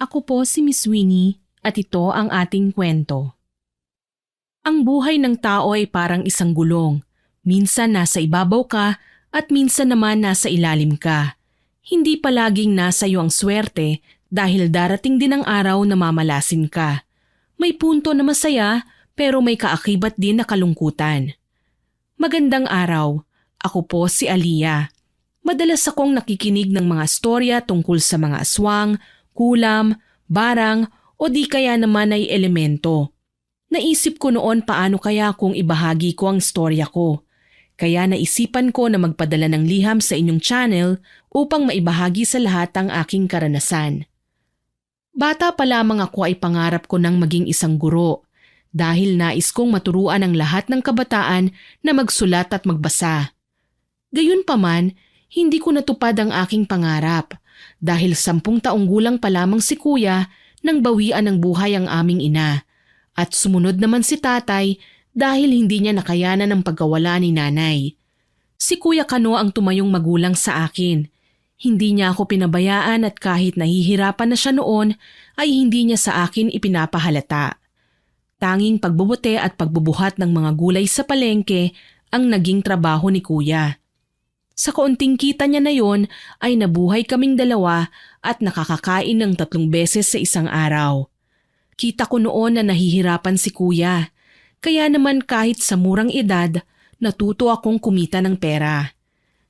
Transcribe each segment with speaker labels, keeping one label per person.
Speaker 1: Ako po si Miss Winnie at ito ang ating kwento. Ang buhay ng tao ay parang isang gulong. Minsan nasa ibabaw ka at minsan naman nasa ilalim ka. Hindi palaging nasa iyo ang swerte dahil darating din ang araw na mamalasin ka. May punto na masaya pero may kaakibat din na kalungkutan. Magandang araw. Ako po si Aliyah. Madalas akong nakikinig ng mga storya tungkol sa mga aswang, kulam, barang o di kaya naman ay elemento. Naisip ko noon paano kaya kung ibahagi ko ang storya ko. Kaya naisipan ko na magpadala ng liham sa inyong channel upang maibahagi sa lahat ang aking karanasan. Bata pa lamang ako ay pangarap ko ng maging isang guro dahil nais kong maturuan ang lahat ng kabataan na magsulat at magbasa. Gayunpaman, hindi ko natupad ang aking pangarap dahil 10 taong gulang pa lamang si kuya nang bawian ng buhay ang aming ina at sumunod naman si tatay dahil hindi niya nakayanan ang pagkawala ni nanay. Si Kuya Kano ang tumayong magulang sa akin. Hindi niya ako pinabayaan at kahit nahihirapan na siya noon ay hindi niya sa akin ipinapahalata. Tanging pagbubuti at pagbubuhat ng mga gulay sa palengke ang naging trabaho ni Kuya. Sa kaunting kita niya na yon ay nabuhay kaming dalawa at nakakakain ng 3 beses sa isang araw. Kita ko noon na nahihirapan si Kuya. Kaya naman kahit sa murang edad, natuto akong kumita ng pera.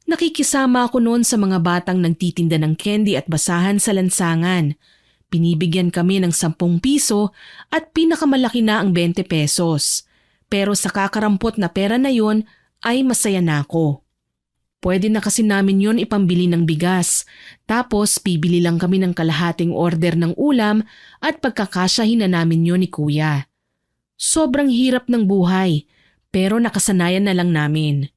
Speaker 1: Nakikisama ako noon sa mga batang nagtitinda ng candy at basahan sa lansangan. Pinibigyan kami ng 10 piso at pinakamalaki na ang 20 pesos. Pero sa kakarampot na pera na yon ay masaya na ako. Pwede na kasi namin yon ipambili ng bigas. Tapos bibili lang kami ng kalahating order ng ulam at pagkakasyahin na namin yon ni Kuya. Sobrang hirap ng buhay, pero nakasanayan na lang namin.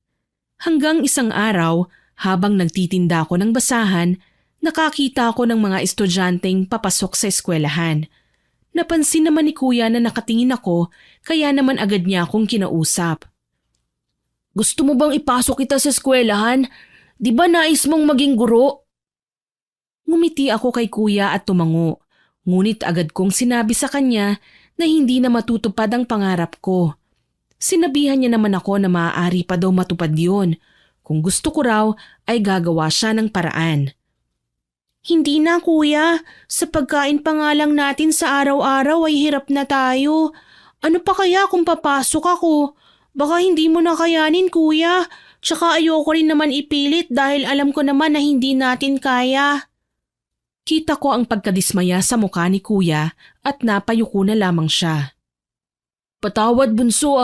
Speaker 1: Hanggang isang araw, habang nagtitinda ako ng basahan, nakakita ako ng mga estudyanteng papasok sa eskwelahan. Napansin naman ni Kuya na nakatingin ako, kaya naman agad niya akong kinausap. Gusto mo bang ipasok kita sa eskwelahan? Di ba nais mong maging guro? Ngumiti ako kay Kuya at tumango, ngunit agad kong sinabi sa kanya na hindi na matutupad ang pangarap ko. Sinabihan niya naman ako na maaari pa daw matupad yun. Kung gusto ko raw ay gagawa siya ng paraan. Hindi na kuya, sa pagkain pa nga lang natin sa araw-araw ay hirap na tayo. Ano pa kaya kung papasok ako? Baka hindi mo na kayanin kuya, tsaka ayoko rin naman ipilit dahil alam ko naman na hindi natin kaya. Kita ko ang pagkadismaya sa mukha ni Kuya at napayuko na lamang siya. Patawad bunso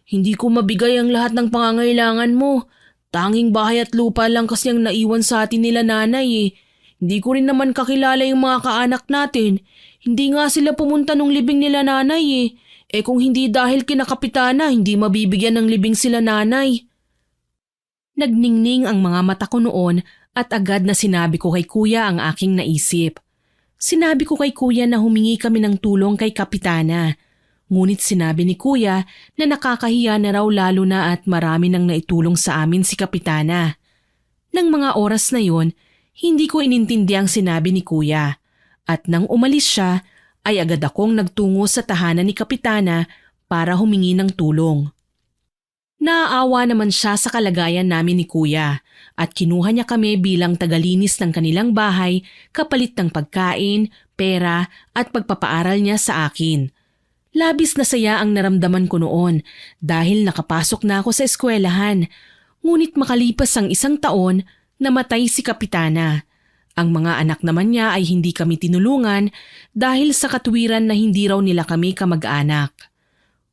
Speaker 1: hindi ko mabigay ang lahat ng pangangailangan mo. Tanging bahay at lupa lang kasi ang naiwan sa atin nila nanay . Hindi ko rin naman kakilala yung mga kaanak natin. Hindi nga sila pumunta nung libing nila nanay . Kung hindi dahil kina Kapitana, hindi mabibigyan ng libing sila nanay. Nagningning ang mga mata ko noon at agad na sinabi ko kay Kuya ang aking naisip. Sinabi ko kay Kuya na humingi kami ng tulong kay Kapitana. Ngunit sinabi ni Kuya na nakakahiya na raw lalo na at marami nang naitulong sa amin si Kapitana. Nang mga oras na yon, hindi ko inintindi ang sinabi ni Kuya. At nang umalis siya, ay agad akong nagtungo sa tahanan ni Kapitana para humingi ng tulong. Naaawa naman siya sa kalagayan namin ni Kuya at kinuha niya kami bilang tagalinis ng kanilang bahay kapalit ng pagkain, pera at pagpapaaral niya sa akin. Labis na saya ang naramdaman ko noon dahil nakapasok na ako sa eskwelahan. Ngunit makalipas ang 1 taon, namatay si Kapitana. Ang mga anak naman niya ay hindi kami tinulungan dahil sa katuwiran na hindi raw nila kami kamag-anak.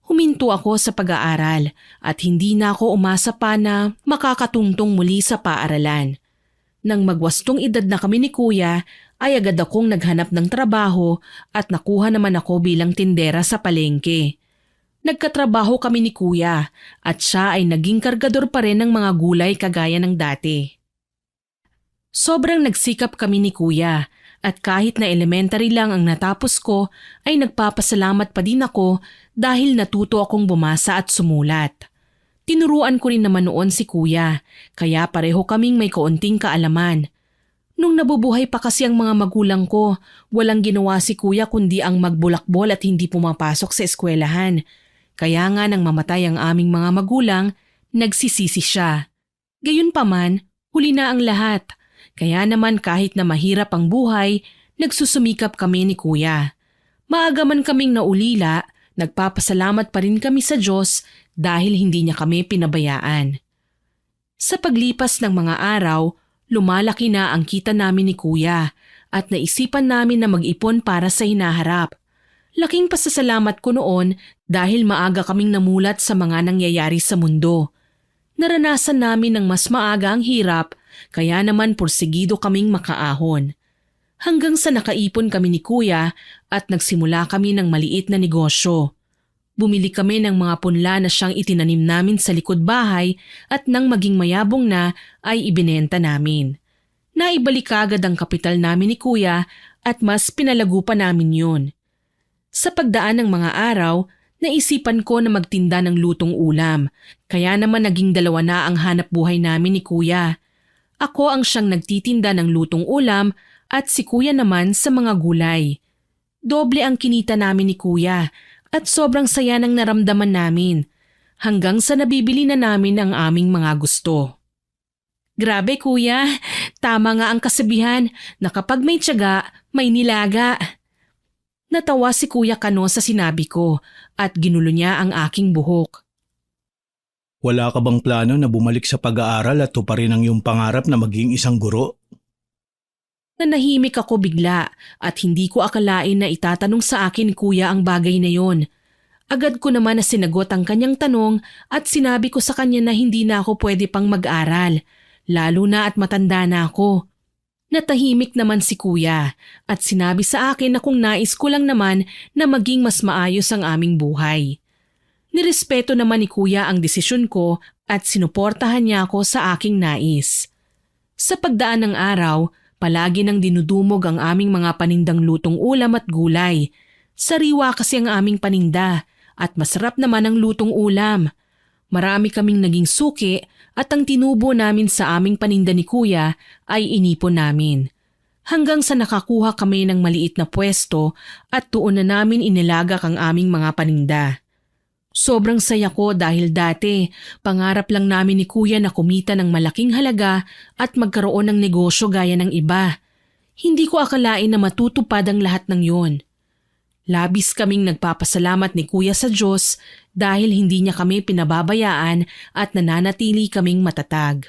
Speaker 1: Huminto ako sa pag-aaral at hindi na ako umasa pa na makakatungtong muli sa paaralan. Nang magwastong edad na kami ni Kuya, ay agad akong naghanap ng trabaho at nakuha naman ako bilang tindera sa palengke. Nagkatrabaho kami ni Kuya at siya ay naging kargador pa rin ng mga gulay kagaya ng dati. Sobrang nagsikap kami ni Kuya at kahit na elementary lang ang natapos ko ay nagpapasalamat pa din ako dahil natuto akong bumasa at sumulat. Tinuruan ko rin naman noon si Kuya kaya pareho kaming may kaunting kaalaman. Nung nabubuhay pa kasi ang mga magulang ko, walang ginawa si kuya kundi ang magbulakbol at hindi pumapasok sa eskwelahan. Kaya nga nang mamatay ang aming mga magulang, nagsisisi siya. Gayunpaman, huli na ang lahat. Kaya naman kahit na mahirap ang buhay, nagsusumikap kami ni kuya. Maaga man kaming naulila, nagpapasalamat pa rin kami sa Diyos dahil hindi niya kami pinabayaan. Sa paglipas ng mga araw, lumalaki na ang kita namin ni kuya at naisipan namin na mag-ipon para sa hinaharap. Laking pasasalamat ko noon dahil maaga kaming namulat sa mga nangyayari sa mundo. Naranasan namin ng mas maaga ang hirap, kaya naman porsigido kaming makaahon. Hanggang sa nakaipon kami ni kuya at nagsimula kami ng maliit na negosyo. Bumili kami ng mga punla na siyang itinanim namin sa likod bahay at nang maging mayabong na ay ibinenta namin. Naibalik agad ang kapital namin ni kuya at mas pinalago pa namin yun. Sa pagdaan ng mga araw, naisipan ko na magtinda ng lutong ulam, kaya naman naging 2 na ang hanap buhay namin ni kuya. Ako ang siyang nagtitinda ng lutong ulam at si kuya naman sa mga gulay. Doble ang kinita namin ni kuya at sobrang saya ng naramdaman namin hanggang sa nabibili na namin ang aming mga gusto. Grabe kuya, tama nga ang kasabihan na kapag may tiyaga, may nilaga. Natawa si Kuya Kano sa sinabi ko at ginulo niya ang aking buhok.
Speaker 2: Wala ka bang plano na bumalik sa pag-aaral at tuparin ang iyong pangarap na maging isang guro?
Speaker 1: Nanahimik ako bigla at hindi ko akalain na itatanong sa akin ni kuya ang bagay na yon. Agad ko naman na sinagot ang kanyang tanong at sinabi ko sa kanya na hindi na ako pwede pang mag-aral, lalo na at matanda na ako. Natahimik naman si kuya at sinabi sa akin na kung nais ko lang naman na maging mas maayos ang aming buhay. Nirespeto naman ni kuya ang desisyon ko at sinuportahan niya ako sa aking nais. Sa pagdaan ng araw, palagi nang dinudumog ang aming mga panindang lutong ulam at gulay. Sariwa kasi ang aming paninda at masarap naman ang lutong ulam. Marami kaming naging suki at ang tinubo namin sa aming paninda ni kuya ay inipon namin. Hanggang sa nakakuha kami ng maliit na pwesto at doon na namin inilagak ang aming mga paninda. Sobrang saya ko dahil dati, pangarap lang namin ni kuya na kumita ng malaking halaga at magkaroon ng negosyo gaya ng iba. Hindi ko akalain na matutupad ang lahat ng yon. Labis kaming nagpapasalamat ni kuya sa Diyos dahil hindi niya kami pinababayaan at nananatili kaming matatag.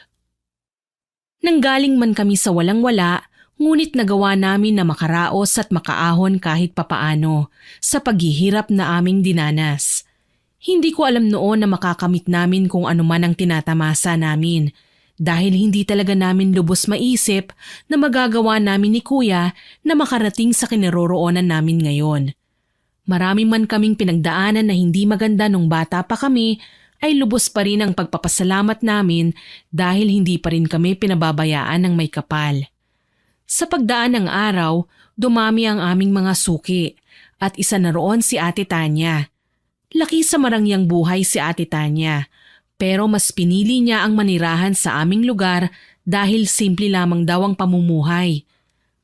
Speaker 1: Nanggaling man kami sa walang-wala, ngunit nagawa namin na makaraos at makaahon kahit papaano sa paghihirap na aming dinanas. Hindi ko alam noon na makakamit namin kung ano man ang tinatamasa namin dahil hindi talaga namin lubos maisip na magagawa namin ni kuya na makarating sa kinaroroonan namin ngayon. Marami man kaming pinagdaanan na hindi maganda nung bata pa kami ay lubos pa rin ang pagpapasalamat namin dahil hindi pa rin kami pinababayaan ng may kapal. Sa pagdaan ng araw, dumami ang aming mga suki at isa na roon si Ate Tanya. Laki sa marangyang buhay si Ate Tanya, pero mas pinili niya ang manirahan sa aming lugar dahil simple lamang daw ang pamumuhay.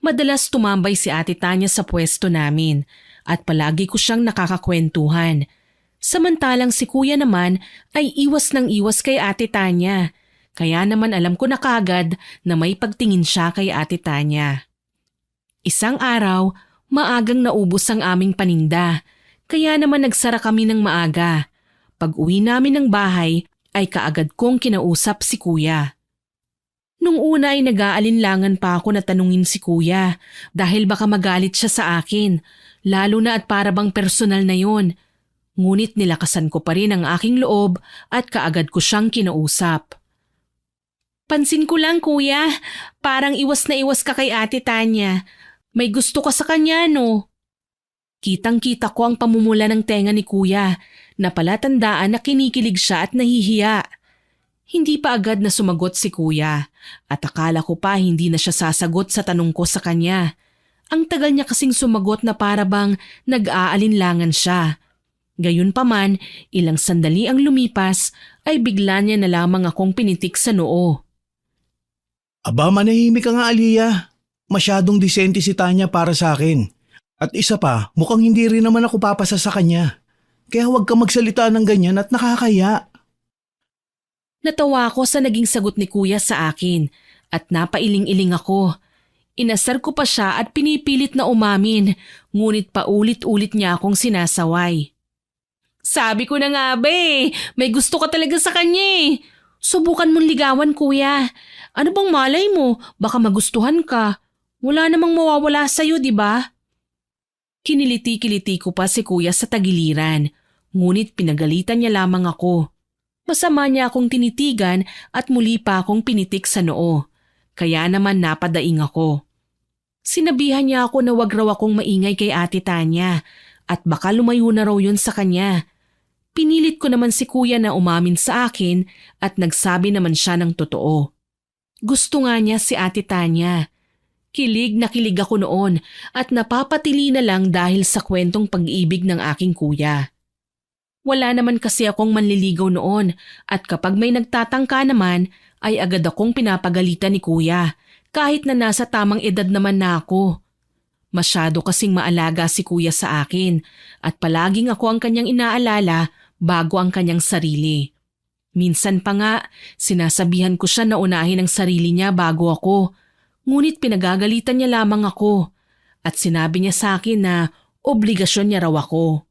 Speaker 1: Madalas tumambay si Ate Tanya sa pwesto namin at palagi ko siyang nakakakwentuhan. Samantalang si kuya naman ay iwas ng iwas kay Ate Tanya, kaya naman alam ko na kaagad na may pagtingin siya kay Ate Tanya. Isang araw, maagang naubos ang aming paninda. Kaya naman nagsara kami ng maaga. Pag-uwi namin ng bahay ay kaagad kong kinausap si kuya. Nung una ay nag-aalinlangan pa ako na tanungin si kuya dahil baka magalit siya sa akin, lalo na at para bang personal na yon. Ngunit nilakasan ko pa rin ang aking loob at kaagad ko siyang kinausap. Pansin ko lang kuya, parang iwas na iwas ka kay Ate Tanya. May gusto ka sa kanya no? Kitang-kita ko ang pamumula ng tenga ni kuya na palatandaan na kinikilig siya at nahihiya. Hindi pa agad na sumagot si kuya at akala ko pa hindi na siya sasagot sa tanong ko sa kanya. Ang tagal niya kasing sumagot na para bang nag-aalinlangan siya. Gayunpaman, ilang sandali ang lumipas ay bigla niya na lamang akong pinitik sa noo.
Speaker 2: Aba, manahimik ka nga, Aliyah. Masyadong disente si Tanya para sa akin. At isa pa, mukhang hindi rin naman ako papasa sa kanya. Kaya huwag ka magsalita ng ganyan at nakakaya.
Speaker 1: Natawa ako sa naging sagot ni Kuya sa akin at napailing-iling ako. Inasar ko pa siya at pinipilit na umamin, ngunit paulit-ulit niya akong sinasaway. Sabi ko na nga ba may gusto ka talaga sa kanya Subukan mong ligawan, Kuya. Ano bang malay mo? Baka magustuhan ka. Wala namang mawawala sa'yo, di ba? Kiniliti-kiliti ko pa si Kuya sa tagiliran, ngunit pinagalitan niya lamang ako. Masama niya akong tinitigan at muli pa akong pinitik sa noo. Kaya naman napadaing ako. Sinabihan niya ako na wag raw akong maingay kay Ate Tanya at baka lumayo na raw yun sa kanya. Pinilit ko naman si Kuya na umamin sa akin at nagsabi naman siya ng totoo. Gusto nga niya si Ate Tanya. Kilig na kilig ako noon at napapatili na lang dahil sa kwentong pag-ibig ng aking kuya. Wala naman kasi akong manliligaw noon at kapag may nagtatangka naman ay agad akong pinapagalitan ni Kuya kahit na nasa tamang edad naman na ako. Masyado kasing maalaga si Kuya sa akin at palaging ako ang kanyang inaalala bago ang kanyang sarili. Minsan pa nga, sinasabihan ko siya na unahin ang sarili niya bago ako. Ngunit pinagagalitan niya lamang ako at sinabi niya sa akin na obligasyon niya raw ako.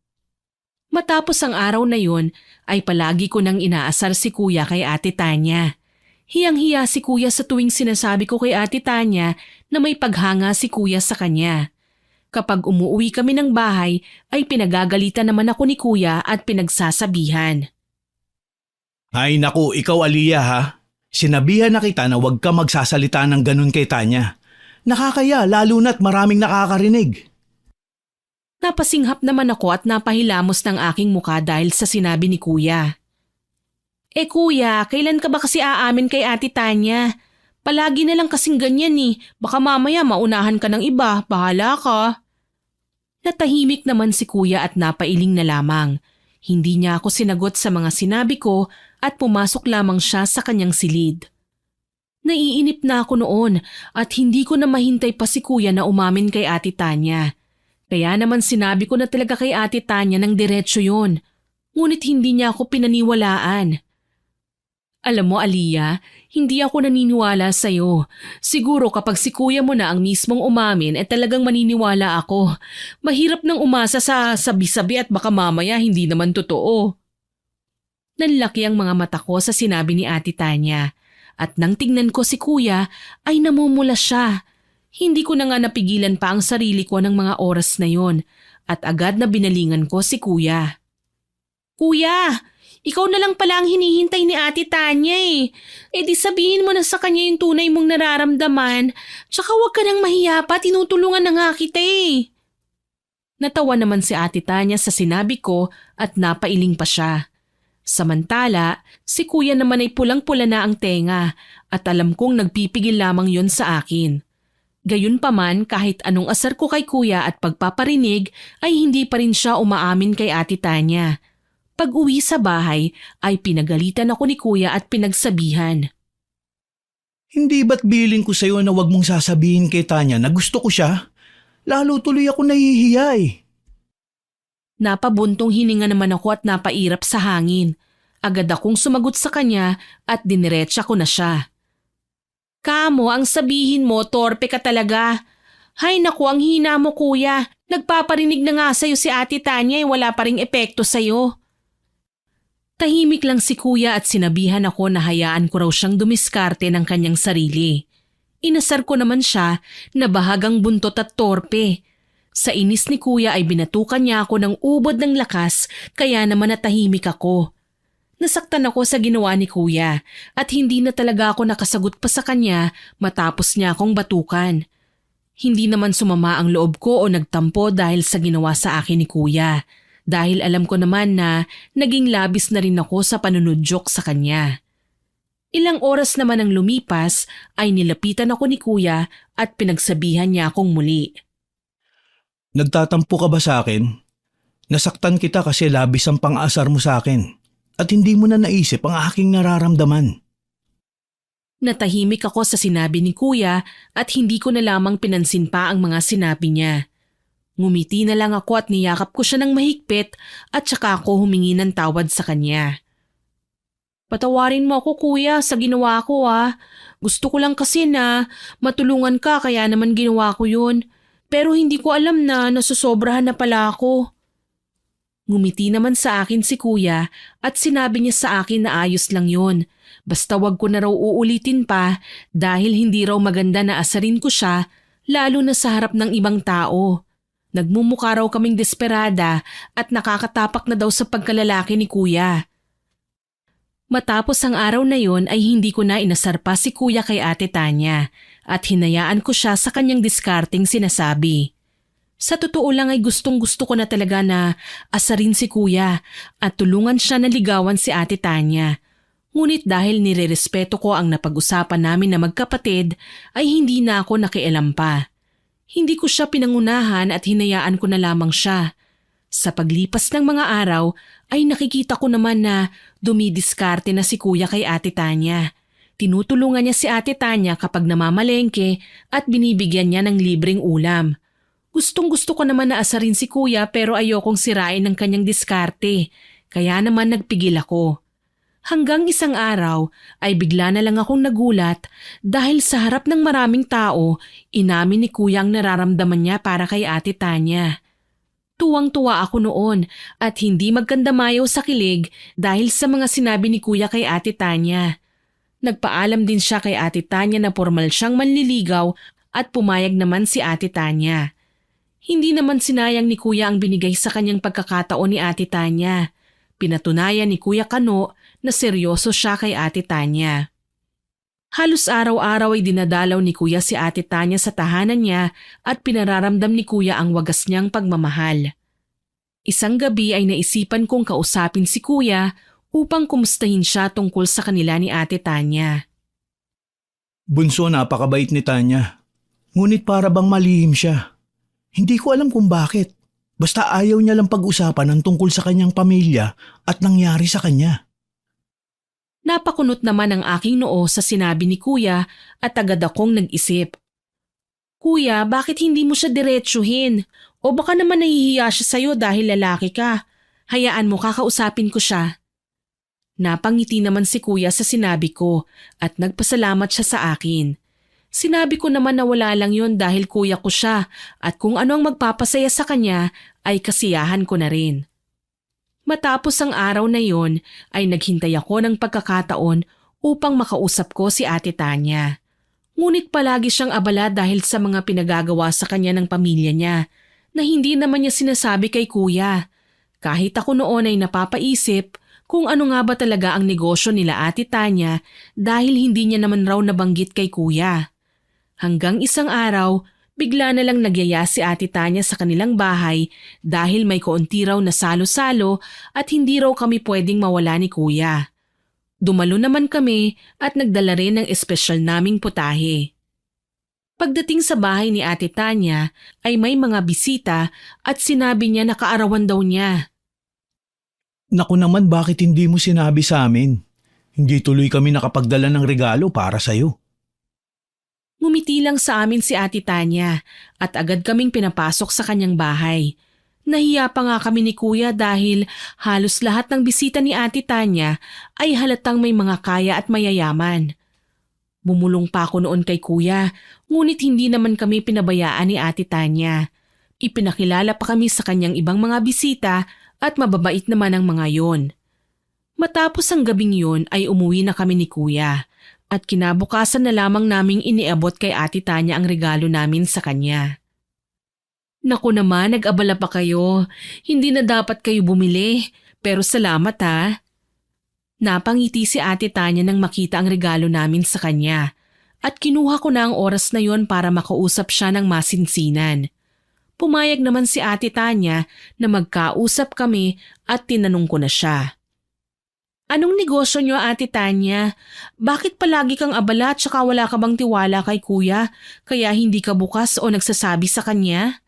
Speaker 1: Matapos ang araw na yun ay palagi ko nang inaasar si Kuya kay Ate Tanya. Hiyang-hiya si Kuya sa tuwing sinasabi ko kay Ate Tanya na may paghanga si Kuya sa kanya. Kapag umuwi kami ng bahay ay pinagagalitan naman ako ni Kuya at pinagsasabihan.
Speaker 2: Ay naku, ikaw Aliyah ha. Sinabihan na kita na huwag ka magsasalita ng ganun kay Tanya. Nakakaya lalo na't maraming nakakarinig.
Speaker 1: Napasinghap naman ako at napahilamos ng aking muka dahil sa sinabi ni Kuya. Kuya, kailan ka ba kasi aamin kay Ate Tanya? Palagi na lang kasing ganyan Baka mamaya maunahan ka ng iba, bahala ka. Natahimik naman si Kuya at napailing na lamang. Hindi niya ako sinagot sa mga sinabi ko at pumasok lamang siya sa kanyang silid. Naiinip na ako noon at hindi ko na mahintay pa si Kuya na umamin kay Ate Tanya. Kaya naman sinabi ko na talaga kay Ate Tanya ng diretsyo yun. Ngunit hindi niya ako pinaniwalaan. Alam mo Aliyah, hindi ako naniniwala sa'yo. Siguro kapag si Kuya mo na ang mismong umamin talagang maniniwala ako. Mahirap nang umasa sa sabi-sabi at baka mamaya hindi naman totoo. Nanlaki ang mga mata ko sa sinabi ni Ate Tanya at nang tingnan ko si Kuya ay namumula siya. Hindi ko na nga napigilan pa ang sarili ko ng mga oras na yon at agad na binalingan ko si Kuya. Kuya, ikaw na lang pala ang hinihintay ni Ate Tanya di sabihin mo na sa kanya yung tunay mong nararamdaman. Tsaka huwag ka nang mahiya pa, tinutulungan na nga kita Natawa naman si Ate Tanya sa sinabi ko at napailing pa siya. Samantala, si Kuya naman ay pulang-pula na ang tenga at alam kong nagpipigil lamang yon sa akin. Gayunpaman kahit anong asar ko kay Kuya at pagpaparinig ay hindi pa rin siya umaamin kay Ate Tanya. Pag-uwi sa bahay ay pinagalitan ako ni Kuya at pinagsabihan.
Speaker 2: Hindi ba't bilin ko sa'yo na huwag mong sasabihin kay Tanya na gusto ko siya? Lalo tuloy ako nahihiya
Speaker 1: Napabuntong hininga naman ako at napairap sa hangin. Agad akong sumagot sa kanya at diniretsa ko na siya. Kamo, ang sabihin mo, torpe ka talaga. Hay naku, ang hina mo Kuya. Nagpaparinig na nga sa'yo si Ate Tanya wala pa ring epekto sa'yo. Tahimik lang si Kuya at sinabihan ako na hayaan ko raw siyang dumiskarte ng kanyang sarili. Inasar ko naman siya na bahagang buntot at torpe. Sa inis ni Kuya ay binatukan niya ako ng ubod ng lakas kaya naman natahimik ako. Nasaktan ako sa ginawa ni Kuya at hindi na talaga ako nakasagot pa sa kanya matapos niya akong batukan. Hindi naman sumama ang loob ko o nagtampo dahil sa ginawa sa akin ni Kuya. Dahil alam ko naman na naging labis na rin ako sa panunudyok sa kanya. Ilang oras naman ang lumipas ay nilapitan ako ni Kuya at pinagsabihan niya akong muli.
Speaker 2: Nagtatampo ka ba sa akin? Nasaktan kita kasi labis ang pang-asar mo sa akin at hindi mo na naisip ang aking nararamdaman.
Speaker 1: Natahimik ako sa sinabi ni kuya at hindi ko na lamang pinansin pa ang mga sinabi niya. Ngumiti na lang ako at niyakap ko siya ng mahigpit at saka ako humingi ng tawad sa kanya. Patawarin mo ako kuya sa ginawa ko ah. Gusto ko lang kasi na matulungan ka kaya naman ginawa ko yun. Pero hindi ko alam na nasusobrahan na pala ako. Ngumiti naman sa akin si kuya at sinabi niya sa akin na ayos lang yun. Basta wag ko na raw uulitin pa dahil hindi raw maganda na asarin ko siya lalo na sa harap ng ibang tao. Nagmumukha raw kaming desperada at nakakatapak na daw sa pagkalalaki ni kuya. Matapos ang araw na yon ay hindi ko na inasar pa si kuya kay Ate Tanya at hinayaan ko siya sa kanyang diskarteng sinasabi. Sa totoo lang ay gustong-gusto ko na talaga na asarin si kuya at tulungan siya na ligawan si Ate Tanya. Ngunit dahil nirerespeto ko ang napag-usapan namin na magkapatid ay hindi na ako nakialam pa. Hindi ko siya pinangunahan at hinayaan ko na lamang siya. Sa paglipas ng mga araw ay nakikita ko naman na dumidiskarte na si kuya kay Ate Tanya. Tinutulungan niya si Ate Tanya kapag namamalengke at binibigyan niya ng libreng ulam. Gustong-gusto ko naman na asarin si kuya pero ayokong sirain ng kanyang diskarte, kaya naman nagpigil ako. Hanggang isang araw ay bigla na lang akong nagulat dahil sa harap ng maraming tao, inamin ni kuya ang nararamdaman niya para kay Ate Tanya. Tuwang-tuwa ako noon at hindi magkandamayaw sa kilig dahil sa mga sinabi ni kuya kay Ate Tanya. Nagpaalam din siya kay Ate Tanya na formal siyang manliligaw at pumayag naman si Ate Tanya. Hindi naman sinayang ni kuya ang binigay sa kanyang pagkakataon ni Ate Tanya. Pinatunayan ni Kuya Kano na seryoso siya kay Ate Tanya. Halos araw-araw ay dinadalaw ni Kuya si Ate Tanya sa tahanan niya at pinararamdam ni Kuya ang wagas niyang pagmamahal. Isang gabi ay naisipan kong kausapin si Kuya upang kumustahin siya tungkol sa kanila ni Ate Tanya.
Speaker 2: Bunso, napakabait ni Tanya. Ngunit para bang malihim siya. Hindi ko alam kung bakit. Basta ayaw niya lang pag-usapan ang tungkol sa kanyang pamilya at nangyari sa kanya.
Speaker 1: Napakunot naman ang aking noo sa sinabi ni Kuya at agad akong nag-isip. Kuya, bakit hindi mo siya diretsuhin? O baka naman nahihiya siya sa'yo dahil lalaki ka. Hayaan mo, kakausapin ko siya. Napangiti naman si Kuya sa sinabi ko at nagpasalamat siya sa akin. Sinabi ko naman na wala lang yon dahil kuya ko siya at kung ano ang magpapasaya sa kanya ay kasiyahan ko na rin. Matapos ang araw na yon ay naghintay ako ng pagkakataon upang makausap ko si Ate Tanya. Ngunit palagi siyang abala dahil sa mga pinagagawa sa kanya ng pamilya niya na hindi naman niya sinasabi kay kuya. Kahit ako noon ay napapaisip kung ano nga ba talaga ang negosyo nila Ate Tanya dahil hindi niya naman raw nabanggit kay kuya. Hanggang isang araw, bigla na lang nagyaya si Ate Tanya sa kanilang bahay dahil may kaunti raw na salo-salo at hindi raw kami pwedeng mawala ni kuya. Dumalo naman kami at nagdala rin ng espesyal naming putahe. Pagdating sa bahay ni Ate Tanya ay may mga bisita at sinabi niya na kaarawan daw niya.
Speaker 2: Naku naman, bakit hindi mo sinabi sa amin? Hindi tuloy kami nakapagdala ng regalo para sa'yo.
Speaker 1: Ngumiti lang sa amin si Ate Tanya at agad kaming pinapasok sa kanyang bahay. Nahiya pa nga kami ni Kuya dahil halos lahat ng bisita ni Ate Tanya ay halatang may mga kaya at mayayaman. Bumulong pa ako noon kay Kuya, ngunit hindi naman kami pinabayaan ni Ate Tanya. Ipinakilala pa kami sa kanyang ibang mga bisita at mababait naman ang mga yon. Matapos ang gabing yon ay umuwi na kami ni Kuya. At kinabukasan na lamang naming iniabot kay Ate Tanya ang regalo namin sa kanya. Naku naman, nag-abala pa kayo. Hindi na dapat kayo bumili, pero salamat ha. Napangiti si Ate Tanya nang makita ang regalo namin sa kanya. At kinuha ko na ang oras na yon para makausap siya ng masinsinan. Pumayag naman si Ate Tanya na magkausap kami at tinanong ko na siya. Anong negosyo niyo, Ate Tanya? Bakit palagi kang abala at saka wala ka bang tiwala kay kuya kaya hindi ka bukas o nagsasabi sa kanya?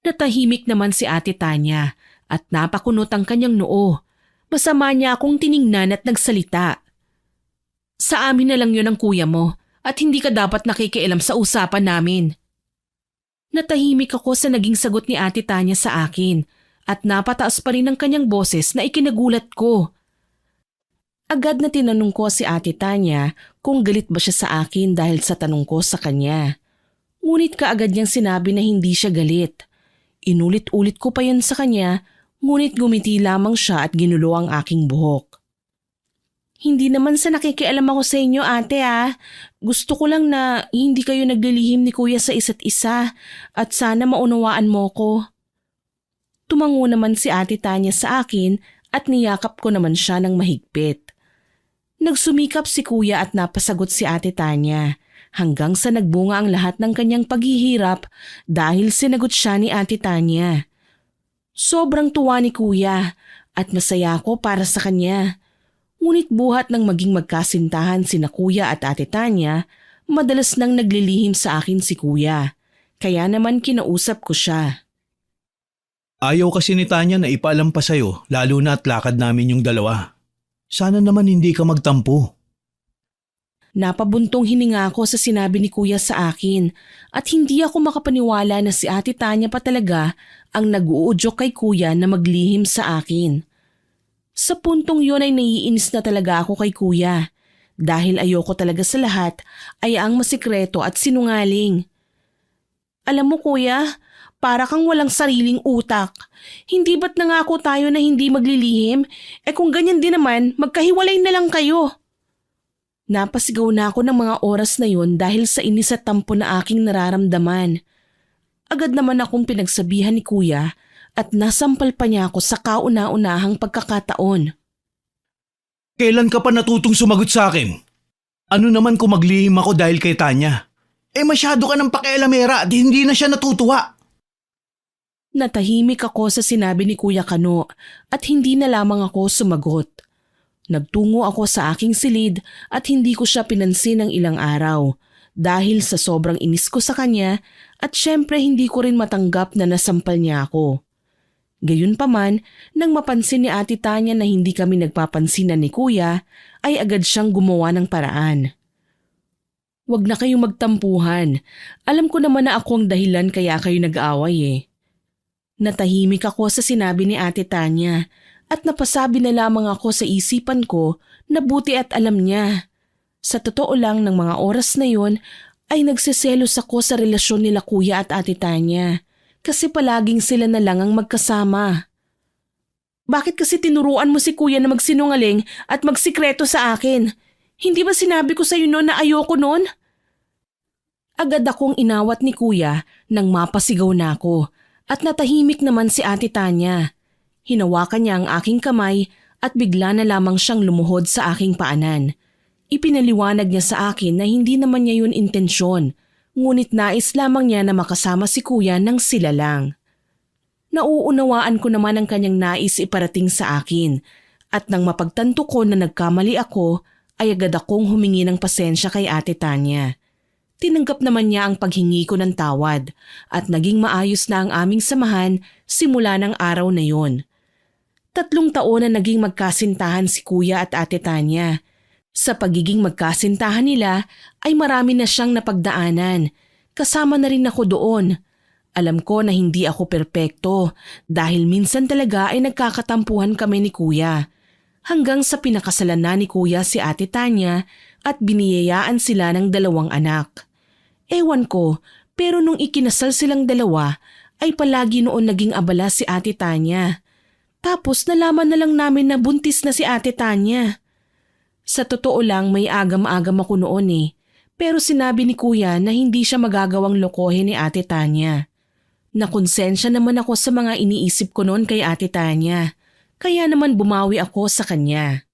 Speaker 1: Natahimik naman si Ate Tanya at napakunot ang kanyang noo. Masama niya akong tiningnan at nagsalita. Sa amin na lang yun ang kuya mo at hindi ka dapat nakikialam sa usapan namin. Natahimik ako sa naging sagot ni Ate Tanya sa akin at napataas pa rin ang kanyang boses na ikinagulat ko. Agad na tinanong ko si Ate Tanya kung galit ba siya sa akin dahil sa tanong ko sa kanya. Ngunit kaagad niyang sinabi na hindi siya galit. Inulit-ulit ko pa yan sa kanya, ngunit gumiti lamang siya at ginulo ang aking buhok. Hindi naman sa nakikialam ako sa inyo, ate Gusto ko lang na hindi kayo naglilihim ni kuya sa isa't isa at sana maunawaan mo ko. Tumango naman si Ate Tanya sa akin at niyakap ko naman siya ng mahigpit. Nagsumikap si kuya at napasagot si Ate Tanya hanggang sa nagbunga ang lahat ng kanyang paghihirap dahil sinagot siya ni Ate Tanya. Sobrang tuwa ni kuya at masaya ako para sa kanya. Ngunit buhat ng maging magkasintahan sina kuya at Ate Tanya, madalas nang naglilihim sa akin si kuya. Kaya naman kinausap ko siya.
Speaker 2: Ayaw kasi ni Tanya na ipaalam pa sa'yo, lalo na at lakad namin yung dalawa. Sana naman hindi ka magtampo.
Speaker 1: Napabuntong hininga ako sa sinabi ni kuya sa akin at hindi ako makapaniwala na si Ate Tanya pa talaga ang nag-uudyok kay kuya na maglihim sa akin. Sa puntong yun ay naiinis na talaga ako kay kuya dahil ayoko talaga sa lahat ay ang masikreto at sinungaling. Alam mo kuya, para kang walang sariling utak. Hindi ba't nangako tayo na hindi maglilihim? Kung ganyan din naman, magkahiwalay na lang kayo. Napasigaw na ako ng mga oras na yun dahil sa inis at tampo na aking nararamdaman. Agad naman akong pinagsabihan ni kuya at nasampal pa niya ako sa kauna-unahang pagkakataon.
Speaker 2: Kailan ka pa natutong sumagot sa akin? Ano naman kung maglihim ako dahil kay Tanya? Masyado ka ng pakialamera at hindi na siya natutuwa.
Speaker 1: Natahimik ako sa sinabi ni Kuya Kano at hindi na lamang ako sumagot. Nagtungo ako sa aking silid at hindi ko siya pinansin ng ilang araw dahil sa sobrang inis ko sa kanya at syempre hindi ko rin matanggap na nasampal niya ako. Gayunpaman, nang mapansin ni Ate Tanya na hindi kami nagpapansinan ni Kuya, ay agad siyang gumawa ng paraan. Huwag na kayong magtampuhan. Alam ko naman na ako ang dahilan kaya kayo nag-aaway Natahimik ako sa sinabi ni Ate Tanya at napasabi na lamang ako sa isipan ko na buti at alam niya. Sa totoo lang ng mga oras na yon ay nagsiselos ako sa relasyon nila Kuya at Ate Tanya. Kasi palaging sila na lang ang magkasama. Bakit kasi tinuruan mo si kuya na magsinungaling at magsikreto sa akin? Hindi ba sinabi ko sa iyo noon na ayoko noon? Agad akong inawat ni kuya nang mapasigaw na ako at natahimik naman si Ate Tanya. Hinawakan niya ang aking kamay at bigla na lamang siyang lumuhod sa aking paanan. Ipinaliwanag niya sa akin na hindi naman niya yun intensyon. Ngunit nais lamang niya na makasama si kuya nang sila lang. Nauunawaan ko naman ang kanyang nais iparating sa akin at nang mapagtanto ko na nagkamali ako ay agad akong humingi ng pasensya kay Ate Tanya. Tinanggap naman niya ang paghingi ko ng tawad at naging maayos na ang aming samahan simula ng araw na yon. 3 taon na naging magkasintahan si kuya at Ate Tanya. Sa pagiging magkasintahan nila ay marami na siyang napagdaanan. Kasama na rin ako doon. Alam ko na hindi ako perpekto dahil minsan talaga ay nagkakatampuhan kami ni kuya. Hanggang sa pinakasalan na ni kuya si Ate Tanya at biniyayaan sila ng 2 anak. Ewan ko, pero nung ikinasal silang 2 ay palagi noon naging abala si Ate Tanya. Tapos nalaman na lang namin na buntis na si Ate Tanya. Sa totoo lang may agam-agam ako noon pero sinabi ni kuya na hindi siya magagawang lokohin ni Ate Tanya. Nakonsensya naman ako sa mga iniisip ko noon kay Ate Tanya, kaya naman bumawi ako sa kanya.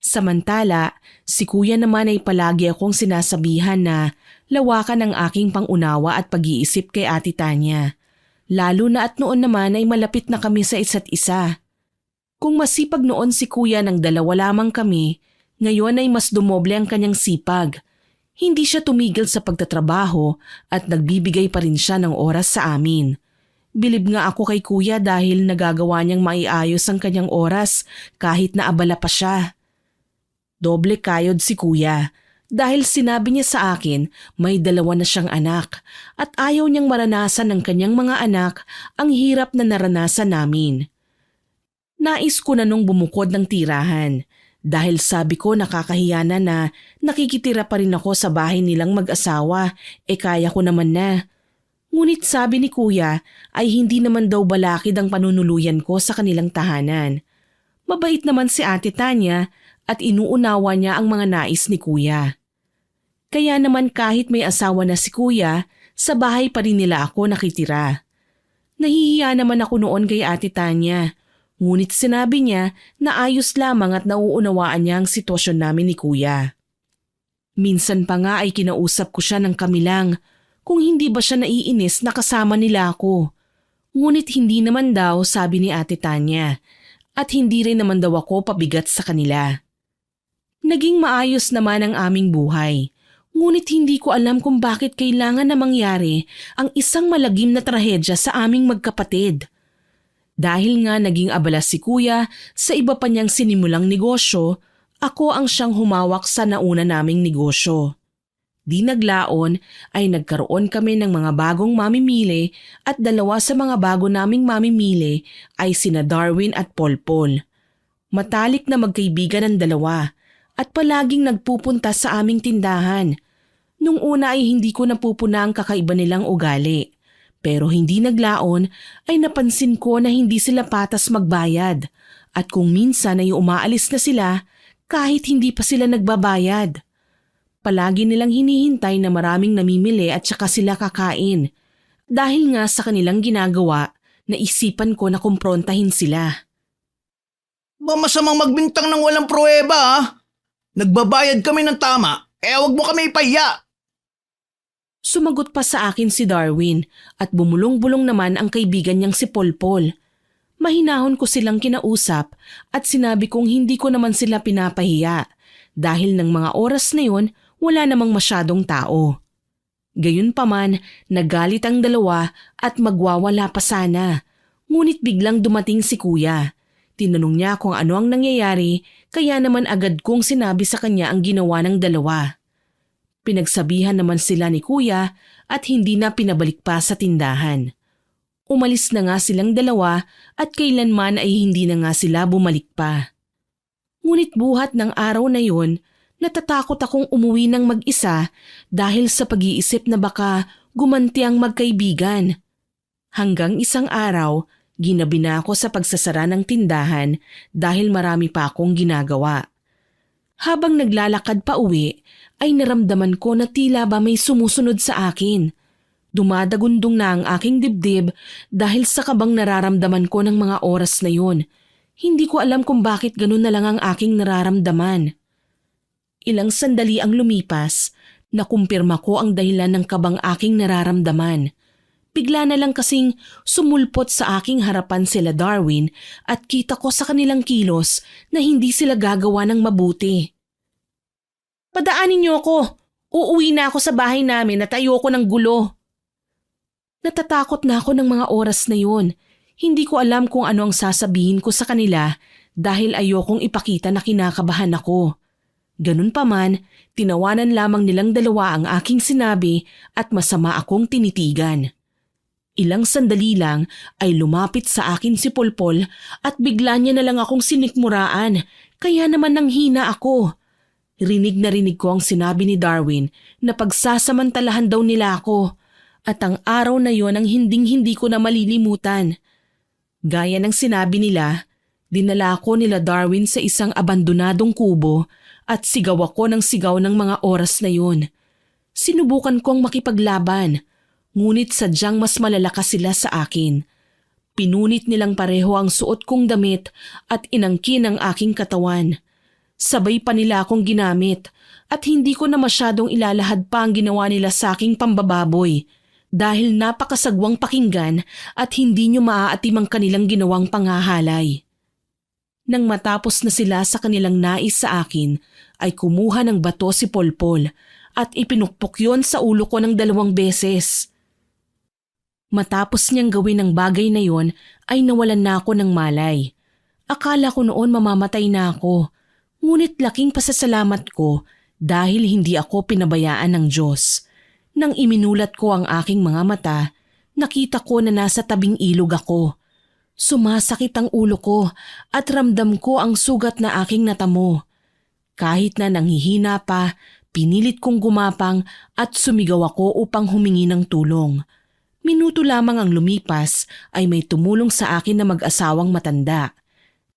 Speaker 1: Samantala, si kuya naman ay palagi akong sinasabihan na lawakan ang aking pangunawa at pag-iisip kay Ate Tanya. Lalo na at noon naman ay malapit na kami sa isa't isa. Kung masipag noon si kuya ng 2 lamang kami, ngayon ay mas dumoble ang kanyang sipag. Hindi siya tumigil sa pagtatrabaho at nagbibigay pa rin siya ng oras sa amin. Bilib nga ako kay kuya dahil nagagawa niyang maiayos ang kanyang oras kahit na abala pa siya. Doble kayod si kuya dahil sinabi niya sa akin may 2 na siyang anak at ayaw niyang maranasan ng kanyang mga anak ang hirap na naranasan namin. Nais ko na nung bumukod ng tirahan dahil sabi ko nakakahiya na nakikitira pa rin ako sa bahay nilang mag-asawa, kaya ko naman na. Ngunit sabi ni kuya ay hindi naman daw balakid ang panunuluyan ko sa kanilang tahanan. Mabait naman si Ate Tanya at inuunawa niya ang mga nais ni kuya. Kaya naman kahit may asawa na si kuya, sa bahay pa rin nila ako nakitira. Nahihiya naman ako noon kay Ate Tanya, ngunit sinabi niya na ayos lamang at nauunawaan niya ang sitwasyon namin ni kuya. Minsan pa nga ay kinausap ko siya ng kamilang kung hindi ba siya naiinis na kasama nila ako. Ngunit hindi naman daw, sabi ni Ate Tanya, at hindi rin naman daw ako pabigat sa kanila. Naging maayos naman ang aming buhay, ngunit hindi ko alam kung bakit kailangan na mangyari ang isang malagim na trahedya sa aming magkapatid. Dahil nga naging abala si kuya sa iba pa niyang sinimulang negosyo, ako ang siyang humawak sa nauna naming negosyo. Di naglaon ay nagkaroon kami ng mga bagong mamimili at 2 sa mga bago naming mamimili ay sina Darwin at Polpol. Matalik na magkaibigan ang 2 at palaging nagpupunta sa aming tindahan. Nung una ay hindi ko napupuna ang kakaiba nilang ugali. Pero hindi naglaon ay napansin ko na hindi sila patas magbayad at kung minsan ay umaalis na sila kahit hindi pa sila nagbabayad. Palagi nilang hinihintay na maraming namimili at saka sila kakain. Dahil nga sa kanilang ginagawa, naisipan ko na kumprontahin sila.
Speaker 2: Ba masamang magbintang ng walang pruweba ha? Nagbabayad kami ng tama, wag mo kami ipahiya.
Speaker 1: Sumagot pa sa akin si Darwin at bumulong-bulong naman ang kaibigan niyang si Polpol. Mahinahon ko silang kinausap at sinabi kong hindi ko naman sila pinapahiya dahil ng mga oras na yun wala namang masyadong tao. Gayunpaman, nagalit ang 2 at magwawala pa sana. Ngunit biglang dumating si kuya. Tinanong niya kung ano ang nangyayari kaya naman agad kong sinabi sa kanya ang ginawa ng 2. Pinagsabihan naman sila ni kuya at hindi na pinabalik pa sa tindahan. Umalis na nga silang 2 at kailanman ay hindi na nga sila bumalik pa. Ngunit buhat ng araw na yon, natatakot akong umuwi ng mag-isa dahil sa pag-iisip na baka gumanti ang magkaibigan. Hanggang isang araw, ginabi na ako sa pagsasara ng tindahan dahil marami pa akong ginagawa. Habang naglalakad pa uwi, ay naramdaman ko na tila ba may sumusunod sa akin. Dumadagundong na ang aking dibdib dahil sa kabang nararamdaman ko ng mga oras na yun. Hindi ko alam kung bakit ganun na lang ang aking nararamdaman. Ilang sandali ang lumipas, nakumpirma ko ang dahilan ng kabang aking nararamdaman. Bigla na lang kasing sumulpot sa aking harapan sila Darwin at kita ko sa kanilang kilos na hindi sila gagawa ng mabuti. Padaanin niyo ako! Uuwi na ako sa bahay namin at ayoko ng gulo. Natatakot na ako ng mga oras na yun. Hindi ko alam kung ano ang sasabihin ko sa kanila dahil ayokong ipakita na kinakabahan ako. Ganun pa man, tinawanan lamang nilang 2 ang aking sinabi at masama akong tinitigan. Ilang sandali lang ay lumapit sa akin si Polpol at bigla niya na lang akong sinikmuraan kaya naman nanghina ako. Rinig na rinig ko ang sinabi ni Darwin na pagsasamantalahan daw nila ako at ang araw na yon ang hinding-hindi ko na malilimutan. Gaya ng sinabi nila, dinala ako nila Darwin sa isang abandonadong kubo at sigaw ako ng sigaw ng mga oras na yon. Sinubukan kong makipaglaban, ngunit sadyang mas malalakas sila sa akin. Pinunit nilang pareho ang suot kong damit at inangkin ang aking katawan. Sabay pa nila akong ginamit at hindi ko na masyadong ilalahad pa ang ginawa nila sa aking pambababoy dahil napakasagwang pakinggan at hindi nyo maaatim ang kanilang ginawang panghahalay. Nang matapos na sila sa kanilang nais sa akin, ay kumuha ng bato si Polpol at ipinukpok yon sa ulo ko ng 2 beses. Matapos niyang gawin ang bagay na yon ay nawalan na ako ng malay. Akala ko noon mamamatay na ako. Ngunit laking pasasalamat ko dahil hindi ako pinabayaan ng Diyos. Nang iminulat ko ang aking mga mata, nakita ko na nasa tabing ilog ako. Sumasakit ang ulo ko at ramdam ko ang sugat na aking natamo. Kahit na nanghihina pa, pinilit kong gumapang at sumigaw ako upang humingi ng tulong. Minuto lamang ang lumipas ay may tumulong sa akin na mag-asawang matanda.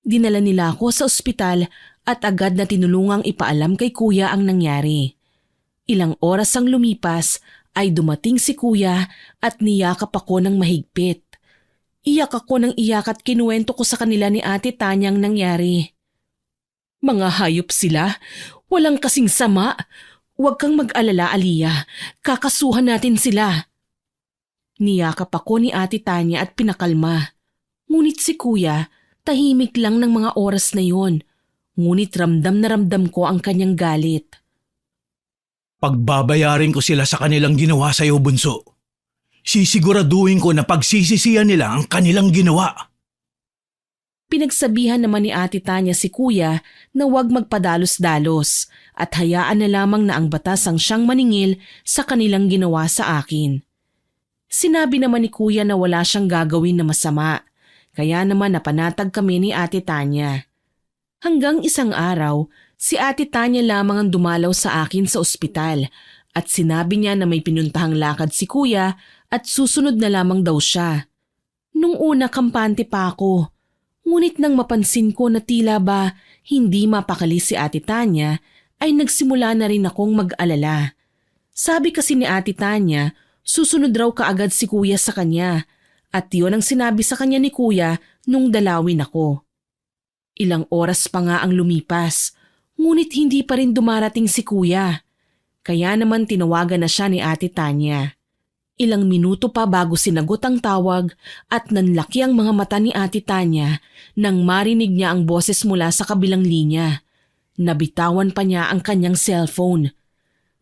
Speaker 1: Dinala nila ako sa ospital at agad na tinulungang ipaalam kay kuya ang nangyari. Ilang oras ang lumipas ay dumating si kuya at niyakap ako ng mahigpit. Iyak ako ng iyak at kinuwento ko sa kanila ni Ate Tanya ang nangyari. Mga hayop sila, walang kasing sama. Huwag kang mag-alala, Aliyah, kakasuhan natin sila. Niyakap ako ni Ate Tanya at pinakalma. Ngunit si kuya, tahimik lang ng mga oras na yon. Ngunit ramdam na ramdam ko ang kanyang galit.
Speaker 2: Pagbabayarin ko sila sa kanilang ginawa sa iyo, bunso. Sisiguraduhin ko na pagsisisihan nila ang kanilang ginawa.
Speaker 1: Pinagsabihan naman ni Ate Tanya si kuya na huwag magpadalos-dalos at hayaan na lamang na ang batas ang siyang maningil sa kanilang ginawa sa akin. Sinabi naman ni kuya na wala siyang gagawin na masama, kaya naman napanatag kami ni Ate Tanya. Hanggang isang araw, si Ate Tanya lamang ang dumalaw sa akin sa ospital at sinabi niya na may pinuntahang lakad si kuya at susunod na lamang daw siya. Nung una kampante pa ako, ngunit nang mapansin ko na tila ba hindi mapakali si Ate Tanya ay nagsimula na rin akong mag-alala. Sabi kasi ni Ate Tanya, susunod raw kaagad si kuya sa kanya at yun ang sinabi sa kanya ni kuya nung dalawin ako. Ilang oras pa nga ang lumipas, ngunit hindi pa rin dumarating si kuya. Kaya naman tinawagan na siya ni Ate Tanya. Ilang minuto pa bago sinagot ang tawag at nanlaki ang mga mata ni Ate Tanya nang marinig niya ang boses mula sa kabilang linya. Nabitawan pa niya ang kanyang cellphone.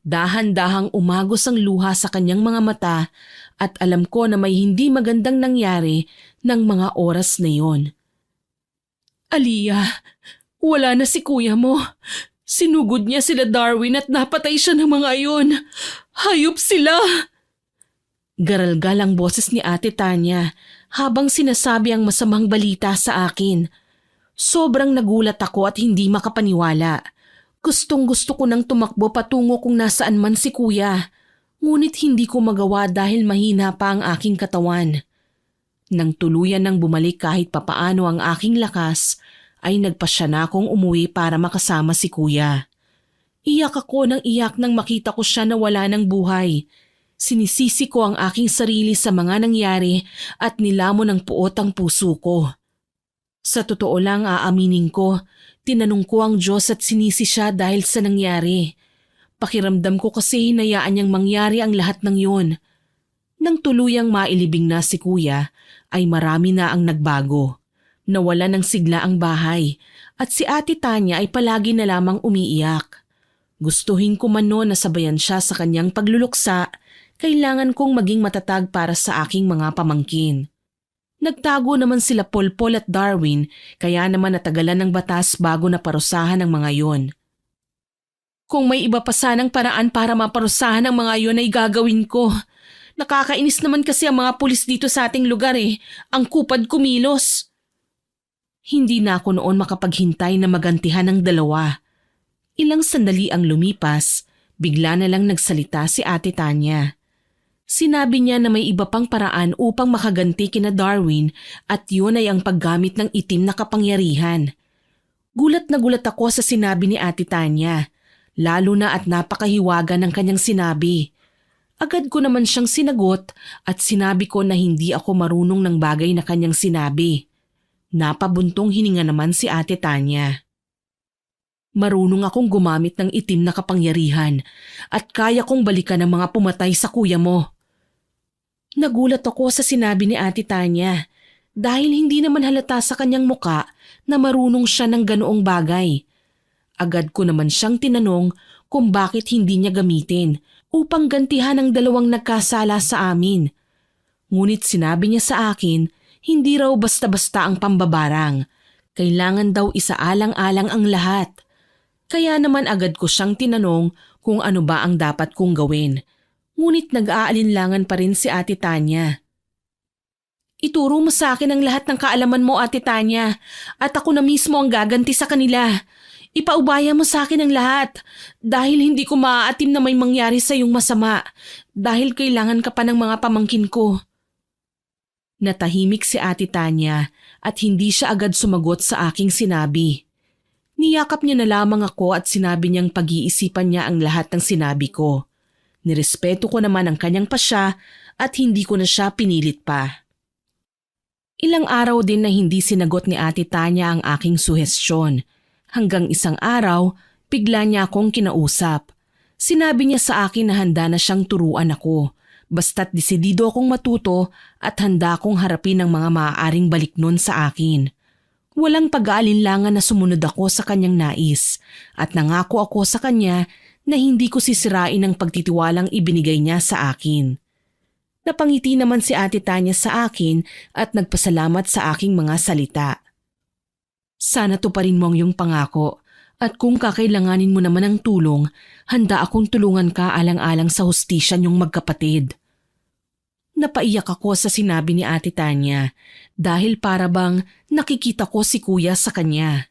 Speaker 1: Dahan-dahang umagos ang luha sa kanyang mga mata at alam ko na may hindi magandang nangyari ng mga oras na yon. Aliyah, wala na si kuya mo. Sinugod niya sila Darwin at napatay siya ng mga iyon. Hayop sila! Garalgal ang boses ni Ate Tanya habang sinasabi ang masamang balita sa akin. Sobrang nagulat ako at hindi makapaniwala. Gustong-gusto ko nang tumakbo patungo kung nasaan man si kuya. Ngunit hindi ko magawa dahil mahina pa ang aking katawan. Nang tuluyan nang bumalik kahit papaano ang aking lakas, ay nagpasya na akong umuwi para makasama si kuya. Iyak ako ng iyak nang makita ko siya na wala ng buhay. Sinisisi ko ang aking sarili sa mga nangyari at nilamon ng puot ang puso ko. Sa totoo lang aaminin ko, tinanong ko ang Diyos at sinisi siya dahil sa nangyari. Pakiramdam ko kasi hinayaan niyang mangyari ang lahat ng yun. Nang tuluyang mailibing na si kuya, ay marami na ang nagbago. Nawala ng sigla ang bahay at si Ate Tanya ay palagi na lamang umiiyak. Gustuhin ko man noon na sabayan siya sa kanyang pagluluksa, kailangan kong maging matatag para sa aking mga pamangkin. Nagtago naman sila Polpol at Darwin kaya naman natagalan ng batas bago naparusahan ang mga yon. Kung may iba pa sanang paraan para maparusahan ang mga yon ay gagawin ko. Nakakainis naman kasi ang mga pulis dito sa ating lugar Ang kupad kumilos. Hindi na ako noon makapaghintay na magantihan ng dalawa. Ilang sandali ang lumipas, bigla na lang nagsalita si Ate Tanya. Sinabi niya na may iba pang paraan upang makaganti kina Darwin at yun ay ang paggamit ng itim na kapangyarihan. Gulat na gulat ako sa sinabi ni Ate Tanya, lalo na at napakahiwaga ng kanyang sinabi. Agad ko naman siyang sinagot at sinabi ko na hindi ako marunong ng bagay na kanyang sinabi. Napabuntong hininga naman si Ate Tanya. Marunong akong gumamit ng itim na kapangyarihan at kaya kong balikan ang mga pumatay sa kuya mo. Nagulat ako sa sinabi ni Ate Tanya dahil hindi naman halata sa kanyang muka na marunong siya ng ganoong bagay. Agad ko naman siyang tinanong kung bakit hindi niya gamitin upang gantihan ang dalawang nagkasala sa amin. Ngunit sinabi niya sa akin, hindi raw basta-basta ang pambabarang. Kailangan daw isaalang-alang ang lahat. Kaya naman agad ko siyang tinanong kung ano ba ang dapat kong gawin. Ngunit nag-aalinlangan pa rin si Ate Tanya. Ituro mo sa akin ang lahat ng kaalaman mo, Ate Tanya, at ako na mismo ang gaganti sa kanila. Ipaubaya mo sa akin ang lahat dahil hindi ko maaatim na may mangyari sa iyong masama dahil kailangan ka pa ng mga pamangkin ko. Natahimik si Ate Tanya at hindi siya agad sumagot sa aking sinabi. Niyakap niya na lamang ako at sinabi niyang pag-iisipan niya ang lahat ng sinabi ko. Nirespeto ko naman ang kanyang pasya at hindi ko na siya pinilit pa. Ilang araw din na hindi sinagot ni Ate Tanya ang aking suhestyon. Hanggang isang araw, bigla niya akong kinausap. Sinabi niya sa akin na handa na siyang turuan ako. Basta't desidido akong matuto at handa akong harapin ang mga maaaring baliknon sa akin. Walang pag-aalinlangan na sumunod ako sa kanyang nais at nangako ako sa kanya na hindi ko sisirain ang pagtitiwalang ibinigay niya sa akin. Napangiti naman si Ate Tanya sa akin at nagpasalamat sa aking mga salita. Sana tuparin mo ang iyong pangako at kung kakailanganin mo naman ng tulong, handa akong tulungan ka alang-alang sa hustisya niyong magkapatid. Napaiyak ako sa sinabi ni Ate Tanya dahil para bang nakikita ko si Kuya sa kanya.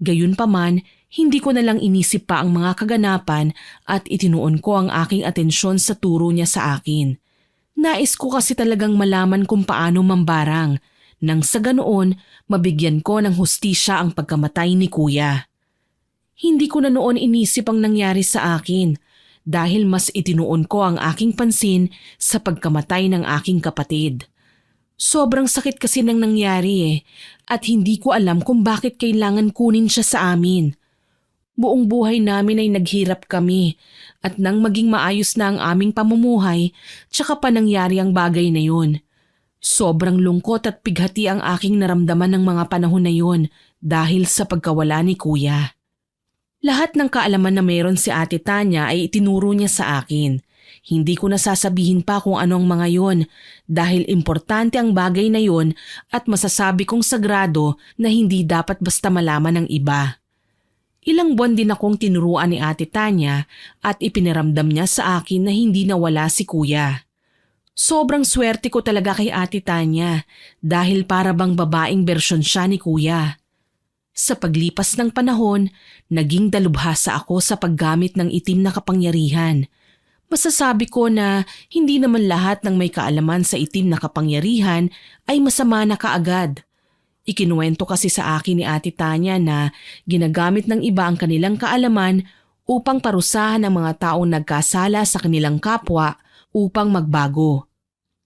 Speaker 1: Gayunpaman, hindi ko na lang inisip pa ang mga kaganapan at itinuon ko ang aking atensyon sa turo niya sa akin. Nais ko kasi talagang malaman kung paano mambarang nang sa ganoon mabigyan ko ng hustisya ang pagkamatay ni Kuya. Hindi ko na noon inisip ang nangyari sa akin dahil mas itinuon ko ang aking pansin sa pagkamatay ng aking kapatid. Sobrang sakit kasi nang nangyari at hindi ko alam kung bakit kailangan kunin siya sa amin. Buong buhay namin ay naghirap kami at nang maging maayos na ang aming pamumuhay, tsaka pa nangyari ang bagay na yun. Sobrang lungkot at pighati ang aking naramdaman ng mga panahon na yun dahil sa pagkawala ni Kuya. Lahat ng kaalaman na meron si Ate Tanya ay itinuro niya sa akin. Hindi ko nasasabihin pa kung ano ang mga yon dahil importante ang bagay na yon at masasabi kong sagrado na hindi dapat basta malaman ng iba. Ilang buwan din akong tinuruan ni Ate Tanya at ipiniramdam niya sa akin na hindi nawala si Kuya. Sobrang swerte ko talaga kay Ate Tanya dahil para bang babaeng bersyon siya ni Kuya. Sa paglipas ng panahon, naging dalubhasa ako sa paggamit ng itim na kapangyarihan. Masasabi ko na hindi naman lahat ng may kaalaman sa itim na kapangyarihan ay masama na kaagad. Ikinuwento kasi sa akin ni Ate Tanya na ginagamit ng iba ang kanilang kaalaman upang parusahan ang mga taong nagkasala sa kanilang kapwa upang magbago.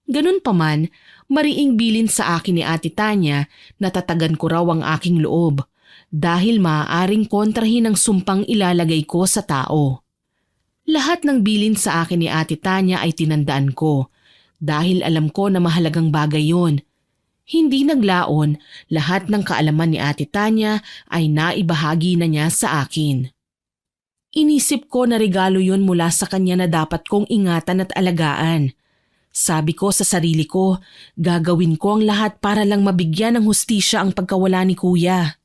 Speaker 1: Ganun pa man, mariing bilin sa akin ni Ate Tanya na tatagan ko raw ang aking loob dahil maaaring kontrahin ang sumpang ilalagay ko sa tao. Lahat ng bilin sa akin ni Ate Tanya ay tinandaan ko dahil alam ko na mahalagang bagay yon. Hindi naglaon, lahat ng kaalaman ni Ate Tanya ay naibahagi na niya sa akin. Inisip ko na regalo yon mula sa kanya na dapat kong ingatan at alagaan. Sabi ko sa sarili ko, gagawin ko ang lahat para lang mabigyan ng hustisya ang pagkawala ni Kuya.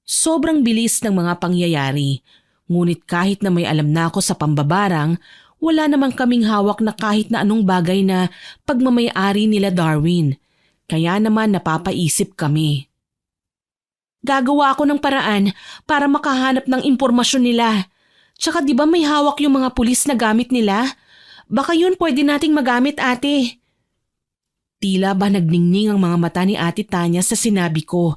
Speaker 1: Sobrang bilis ng mga pangyayari, ngunit kahit na may alam na ako sa pambabarang, wala namang kaming hawak na kahit na anong bagay na pagmamay-ari nila Darwin. Kaya naman napapaisip kami. Gagawa ako ng paraan para makahanap ng impormasyon nila. Tsaka di ba may hawak yung mga pulis na gamit nila? Baka yun pwede nating magamit, ate. Tila ba nagningning ang mga mata ni Ate Tanya sa sinabi ko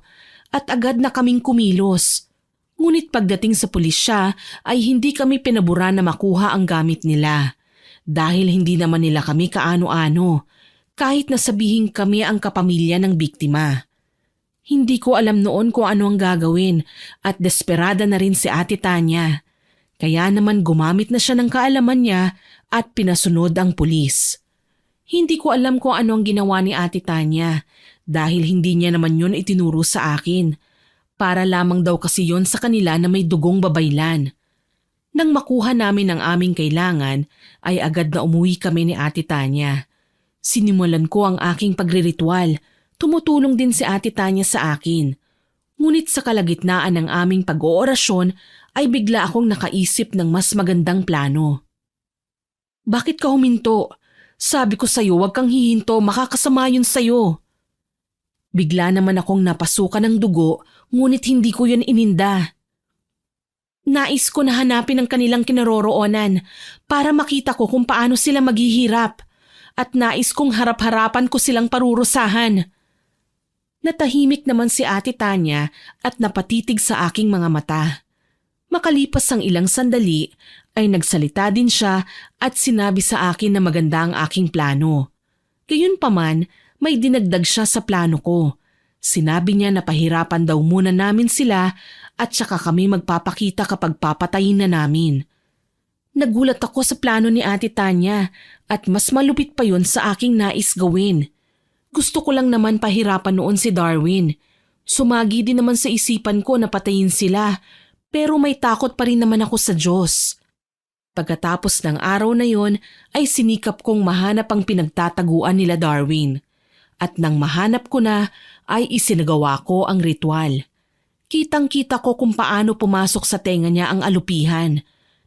Speaker 1: at agad na kaming kumilos. Ngunit pagdating sa pulisya ay hindi kami pinabura na makuha ang gamit nila dahil hindi naman nila kami kaano-ano kahit na sabihin kami ang kapamilya ng biktima. Hindi ko alam noon kung ano ang gagawin at desperada na rin si Ate Tanya. Kaya naman gumamit na siya ng kaalaman niya at pinasunod ang pulis. Hindi ko alam kung ano ang ginawa ni Ate Tanya dahil hindi niya naman yun itinuro sa akin. Para lamang daw kasi yon sa kanila na may dugong babaylan. Nang makuha namin ang aming kailangan ay agad na umuwi kami ni Ate Tanya. Sinimulan ko ang aking pagriritual. Tumutulong din si Ate Tanya sa akin. Ngunit sa kalagitnaan ng aming pag-oorasyon ay bigla akong nakaisip ng mas magandang plano. Bakit ka huminto? Sabi ko sa'yo, huwag kang hihinto, makakasama yun sa'yo. Bigla naman akong napasukan ng dugo, ngunit hindi ko yun ininda. Nais ko na hanapin ang kanilang kinaroroonan para makita ko kung paano sila maghihirap at nais kong harap-harapan ko silang parurusahan. Natahimik naman si Ate Tanya at napatitig sa aking mga mata. Makalipas ang ilang sandali ay nagsalita din siya at sinabi sa akin na maganda ang aking plano. Gayunpaman, may dinagdag siya sa plano ko. Sinabi niya na pahirapan daw muna namin sila at saka kami magpapakita kapag papatayin na namin. Nagulat ako sa plano ni Ate Tanya at mas malupit pa yun sa aking nais gawin. Gusto ko lang naman pahirapan noon si Darwin. Sumagi din naman sa isipan ko na patayin sila pero may takot pa rin naman ako sa Diyos. Pagkatapos ng araw na yon ay sinikap kong mahanap ang pinagtataguan nila Darwin. At nang mahanap ko na ay isinagawa ko ang ritual. Kitang-kita ko kung paano pumasok sa tenga niya ang alupihan.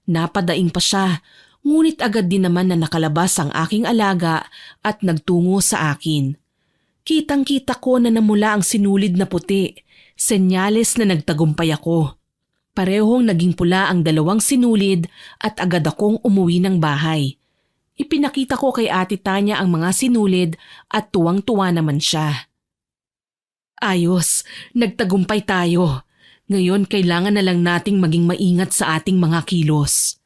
Speaker 1: Napadaing pa siya, ngunit agad din naman na nakalabas ang aking alaga at nagtungo sa akin. Kitang-kita ko na namula ang sinulid na puti, senyales na nagtagumpay ako. Parehong naging pula ang dalawang sinulid at agad akong umuwi ng bahay. Ipinakita ko kay Ate Tanya ang mga sinulid at tuwang-tuwa naman siya. Ayos, nagtagumpay tayo. Ngayon kailangan na lang nating maging maingat sa ating mga kilos.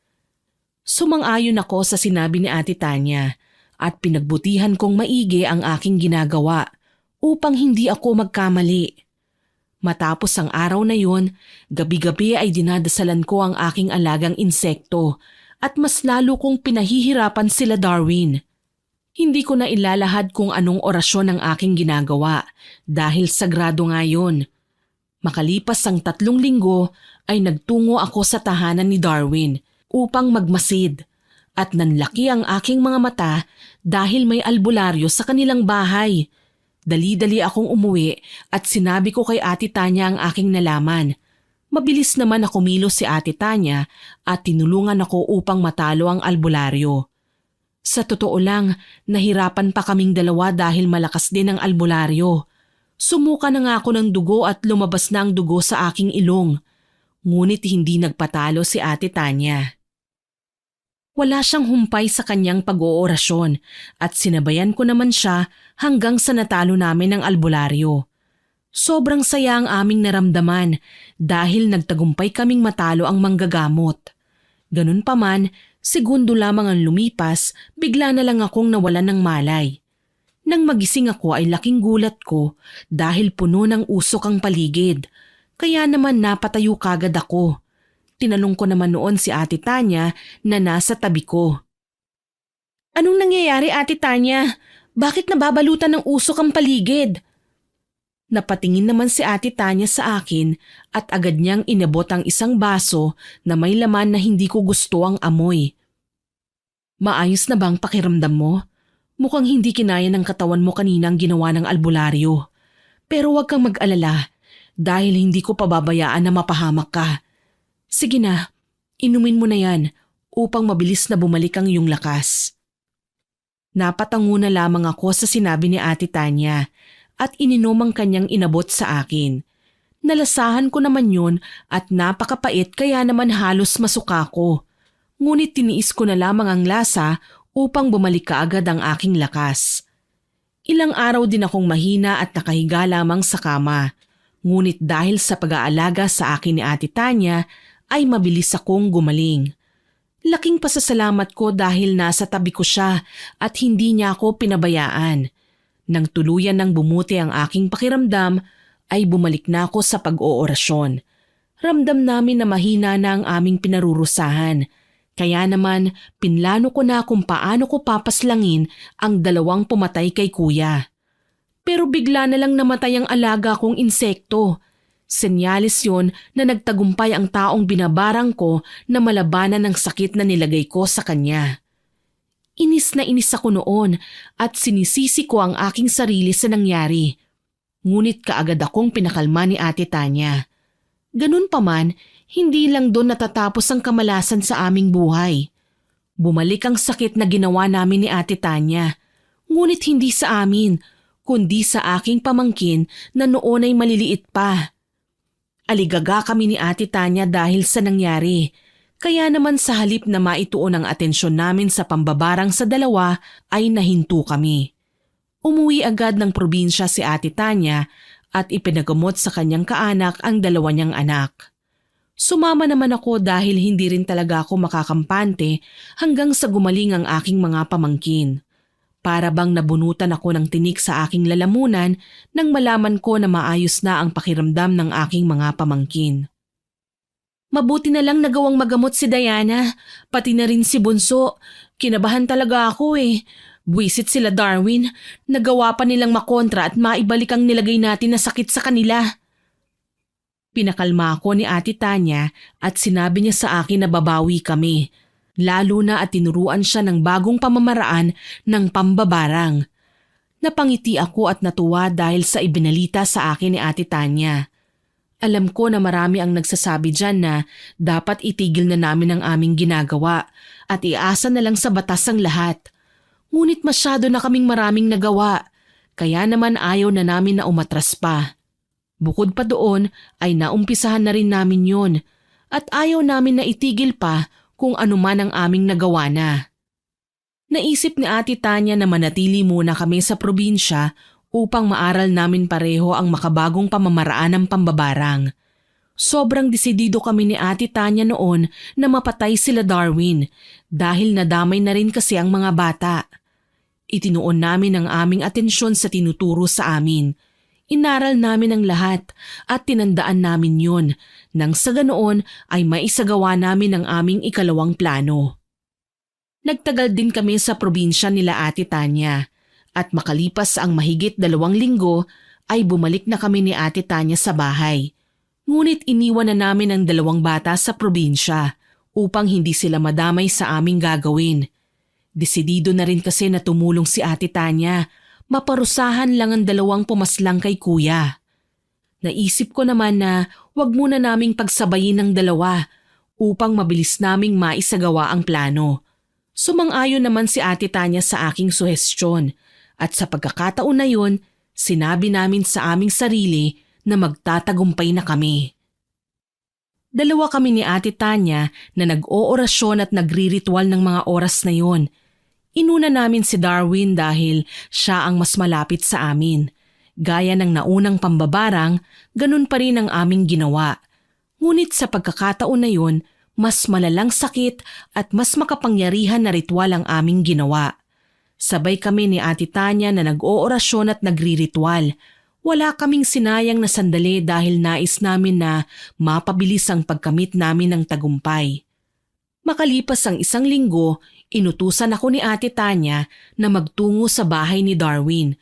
Speaker 1: Sumang-ayon ako sa sinabi ni Ate Tanya at pinagbutihan kong maigi ang aking ginagawa upang hindi ako magkamali. Matapos ang araw na yon, gabi-gabi ay dinadasalan ko ang aking alagang insekto at mas lalo kong pinahihirapan sila Darwin. Hindi ko na ilalahad kung anong orasyon ang aking ginagawa dahil sagrado nga yun. Makalipas ang 3 linggo ay nagtungo ako sa tahanan ni Darwin upang magmasid at nanlaki ang aking mga mata dahil may albularyo sa kanilang bahay. Dali-dali akong umuwi at sinabi ko kay Ate Tanya ang aking nalaman. Mabilis naman na kumilos si Ate Tanya at tinulungan ako upang matalo ang albularyo. Sa totoo lang, nahirapan pa kaming dalawa dahil malakas din ang albularyo. Sumuka na nga ako ng dugo at lumabas na ang dugo sa aking ilong. Ngunit hindi nagpatalo si Ate Tanya. Wala siyang humpay sa kanyang pag-oorasyon at sinabayan ko naman siya hanggang sa natalo namin ang albularyo. Sobrang saya ang aming naramdaman dahil nagtagumpay kaming matalo ang manggagamot. Ganun pa man, segundo lamang ang lumipas, bigla na lang akong nawalan ng malay. Nang magising ako ay laking gulat ko dahil puno ng usok ang paligid. Kaya naman napatayo kagad ako. Tinanong ko naman noon si Ate Tanya na nasa tabi ko. Anong nangyayari, Ate Tanya? Bakit nababalutan ng usok ang paligid? Napatingin naman si Ate Tanya sa akin at agad niyang inabot ang isang baso na may laman na hindi ko gusto ang amoy. Maayos na bang pakiramdam mo? Mukhang hindi kinaya ng katawan mo kanina ang ginawa ng albularyo. Pero huwag kang mag-alala dahil hindi ko pababayaan na mapahamak ka. Sige na, inumin mo na yan upang mabilis na bumalik ang iyong lakas. Napatango na lamang ako sa sinabi ni Ate Tanya at ininom ang kanyang inabot sa akin. Nalasahan ko naman yun at napakapait kaya naman halos masuka ko. Ngunit tiniis ko na lamang ang lasa upang bumalik kaagad ang aking lakas. Ilang araw din akong mahina at nakahiga lamang sa kama. Ngunit dahil sa pag-aalaga sa akin ni Ate Tanya, ay mabilis akong gumaling. Laking pasasalamat ko dahil nasa tabi ko siya at hindi niya ako pinabayaan. Nang tuluyan ng bumuti ang aking pakiramdam, ay bumalik na ako sa pag-oorasyon. Ramdam namin na mahina na ang aming pinarurusahan. Kaya naman, pinlano ko na kung paano ko papaslangin ang 2 pumatay kay kuya. Pero bigla na lang namatay ang alaga kong insekto. Senyales yon na nagtagumpay ang taong binabarang ko na malabanan ng sakit na nilagay ko sa kanya. Inis na inis ako noon at sinisisi ko ang aking sarili sa nangyari. Ngunit kaagad akong pinakalma ni Ate Tanya. Ganun pa man, hindi lang doon natatapos ang kamalasan sa aming buhay. Bumalik ang sakit na ginawa namin ni Ate Tanya. Ngunit hindi sa amin, kundi sa aking pamangkin na noon ay maliliit pa. Aligaga kami ni Ate Tanya dahil sa nangyari. Kaya naman sa halip na maituon ang atensyon namin sa pambabarang sa dalawa ay nahinto kami. Umuwi agad ng probinsya si Ate Tanya at ipinagamot sa kanyang kaanak ang dalawa niyang anak. Sumama naman ako dahil hindi rin talaga ako makakampante hanggang sa gumaling ang aking mga pamangkin. Para bang nabunutan ako ng tinik sa aking lalamunan nang malaman ko na maayos na ang pakiramdam ng aking mga pamangkin. Mabuti na lang nagawang magamot si Diana, pati na rin si Bunso. Kinabahan talaga ako eh. Buwisit sila Darwin, nagawa pa nilang makontra at maibalik ang nilagay natin na sakit sa kanila. Pinakalma ako ni Ate Tanya at sinabi niya sa akin na babawi kami. Lalo na at tinuruan siya ng bagong pamamaraan ng pambabarang. Napangiti ako at natuwa dahil sa ibinalita sa akin ni Ate Tanya. Alam ko na marami ang nagsasabi dyan na dapat itigil na namin ang aming ginagawa at iasa na lang sa batas ang lahat. Ngunit masyado na kaming maraming nagawa, kaya naman ayaw na namin na umatras pa. Bukod pa doon ay naumpisahan na rin namin yon at ayaw namin na itigil pa kung ano man ang aming nagawa na. Naisip ni Ate Tanya na manatili muna kami sa probinsya upang maaral namin pareho ang makabagong pamamaraan ng pambabarang. Sobrang desidido kami ni Ate Tanya noon na mapatay sila Darwin dahil nadamay na rin kasi ang mga bata. Itinuon namin ang aming atensyon sa tinuturo sa amin. Inaral namin ang lahat at tinandaan namin yun nang sa ganoon ay maisagawa namin ang aming ikalawang plano. Nagtagal din kami sa probinsya nila Ate Tanya at makalipas ang mahigit 2 linggo ay bumalik na kami ni Ate Tanya sa bahay. Ngunit iniwan na namin ang 2 bata sa probinsya upang hindi sila madamay sa aming gagawin. Desidido na rin kasi na tumulong si Ate Tanya, maparusahan lang ang 2 pumaslang kay kuya. Naisip ko naman na wag muna naming pagsabayin ng 2 upang mabilis naming maisagawa ang plano. Sumang-ayon naman si Ate Tanya sa aking suhestyon at sa pagkakataon na yun, sinabi namin sa aming sarili na magtatagumpay na kami. 2 kami ni Ate Tanya na nag-oorasyon at nagriritual ng mga oras na yon. Inuna namin si Darwin dahil siya ang mas malapit sa amin. Gaya ng naunang pambabarang, ganun pa rin ang aming ginawa. Ngunit sa pagkakataon na yun, mas malalang sakit at mas makapangyarihan na ritual ang aming ginawa. Sabay kami ni Ate Tanya na nag-oorasyon at nagriritual. Wala kaming sinayang na sandali dahil nais namin na mapabilis ang pagkamit namin ng tagumpay. Makalipas ang 1 linggo, inutusan ako ni Ate Tanya na magtungo sa bahay ni Darwin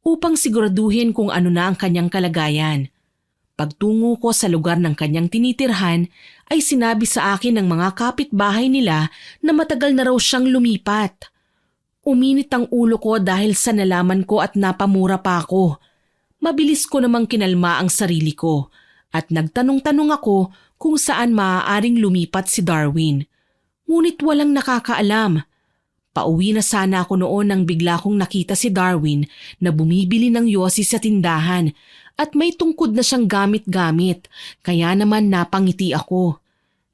Speaker 1: upang siguraduhin kung ano na ang kanyang kalagayan. Pagtungo ko sa lugar ng kanyang tinitirhan ay sinabi sa akin ng mga kapitbahay nila na matagal na raw siyang lumipat. Uminit ang ulo ko dahil sa nalaman ko at napamura pa ako. Mabilis ko namang kinalma ang sarili ko at nagtanong-tanong ako kung saan maaaring lumipat si Darwin. Ngunit walang nakakaalam. Pauwi na sana ako noon nang bigla kong nakita si Darwin na bumibili ng yosi sa tindahan at may tungkod na siyang gamit-gamit, kaya naman napangiti ako.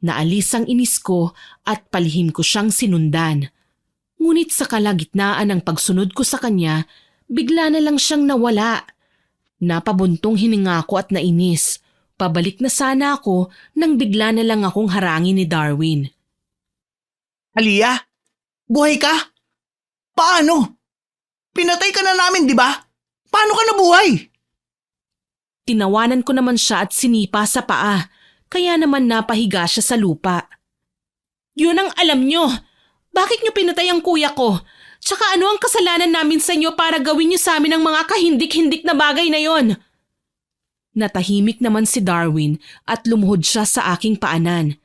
Speaker 1: Naalis ang inis ko at palihim ko siyang sinundan. Ngunit sa kalagitnaan ng pagsunod ko sa kanya, bigla na lang siyang nawala. Napabuntong hininga ko at nainis. Pabalik na sana ako nang bigla na lang akong harangin ni Darwin.
Speaker 2: Aliyah, buhay ka? Paano? Pinatay ka na namin, di ba? Paano ka nabuhay?
Speaker 1: Tinawanan ko naman siya at sinipa sa paa, kaya naman napahiga siya sa lupa. Yun ang alam nyo! Bakit nyo pinatay ang kuya ko? Tsaka ano ang kasalanan namin sa inyo para gawin nyo sa amin ang mga kahindik-hindik na bagay na yon? Natahimik naman si Darwin at lumuhod siya sa aking paanan.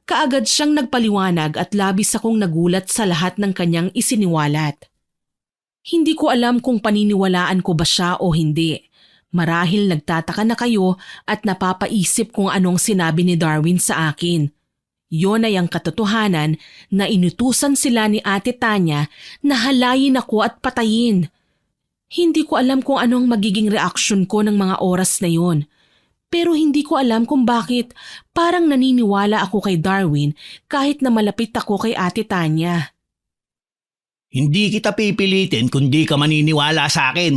Speaker 1: Kaagad siyang nagpaliwanag at labis akong nagulat sa lahat ng kanyang isiniwalat. Hindi ko alam kung paniniwalaan ko ba siya o hindi. Marahil nagtataka na kayo at napapaisip kung anong sinabi ni Darwin sa akin. Yon ay ang katotohanan na inutusan sila ni Ate Tanya na halayin ako at patayin. Hindi ko alam kung anong magiging reaksyon ko ng mga oras na yon. Pero hindi ko alam kung bakit parang naniniwala ako kay Darwin kahit na malapit ako kay Ate Tanya.
Speaker 2: Hindi kita pipilitin kung di ka maniniwala sa akin.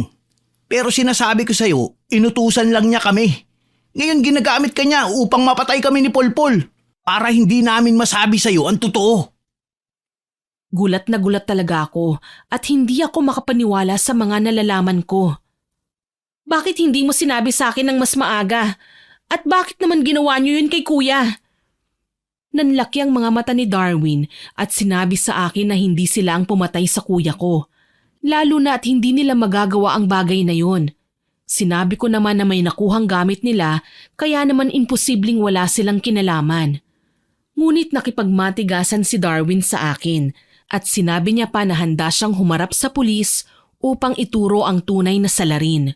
Speaker 2: Pero sinasabi ko sa'yo, inutusan lang niya kami. Ngayon ginagamit ka niya upang mapatay kami ni Polpol para hindi namin masabi sa'yo ang totoo.
Speaker 1: Gulat na gulat talaga ako at hindi ako makapaniwala sa mga nalalaman ko. Bakit hindi mo sinabi sa akin ng mas maaga? At bakit naman ginawa niyo yun kay kuya? Nanlaki ang mga mata ni Darwin at sinabi sa akin na hindi sila ang pumatay sa kuya ko. Lalo na at hindi nila magagawa ang bagay na yun. Sinabi ko naman na may nakuhang gamit nila kaya naman imposibleng wala silang kinalaman. Ngunit nakipagmatigasan si Darwin sa akin at sinabi niya pa na handa siyang humarap sa pulis upang ituro ang tunay na salarin.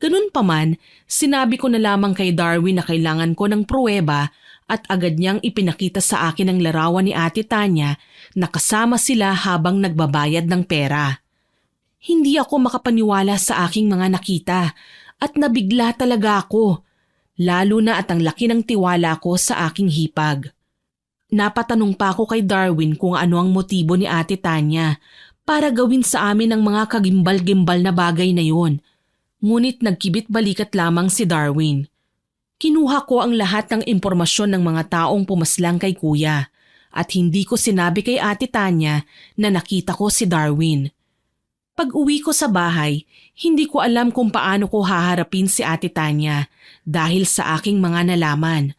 Speaker 1: Ganun pa man, sinabi ko na lamang kay Darwin na kailangan ko ng pruweba at agad niyang ipinakita sa akin ang larawan ni Ate Tanya na kasama sila habang nagbabayad ng pera. Hindi ako makapaniwala sa aking mga nakita at nabigla talaga ako, lalo na at ang laki ng tiwala ko sa aking hipag. Napatanong pa ako kay Darwin kung ano ang motibo ni Ate Tanya para gawin sa amin ang mga kagimbal-gimbal na bagay na yon. Ngunit nagkibit-balikat lamang si Darwin. Kinuha ko ang lahat ng impormasyon ng mga taong pumaslang kay kuya at hindi ko sinabi kay Ate Tanya na nakita ko si Darwin. Pag-uwi ko sa bahay, hindi ko alam kung paano ko haharapin si Ate Tanya dahil sa aking mga nalaman.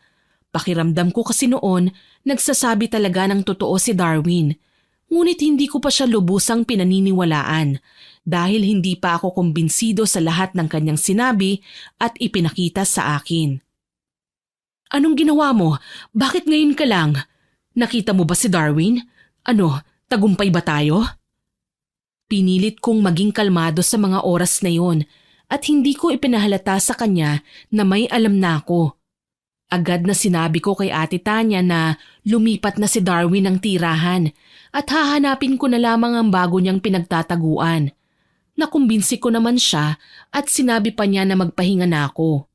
Speaker 1: Pakiramdam ko kasi noon, nagsasabi talaga ng totoo si Darwin. Ngunit hindi ko pa siya lubusang pinaniniwalaan dahil hindi pa ako kumbinsido sa lahat ng kanyang sinabi at ipinakita sa akin. Anong ginawa mo? Bakit ngayon ka lang? Nakita mo ba si Darwin? Ano, tagumpay ba tayo? Pinilit kong maging kalmado sa mga oras na yon at hindi ko ipinahalata sa kanya na may alam na ako. Agad na sinabi ko kay Ate Tanya na lumipat na si Darwin ng tirahan at hahanapin ko na lamang ang bago niyang pinagtataguan. Nakumbinsi ko naman siya at sinabi pa niya na magpahinga na ako.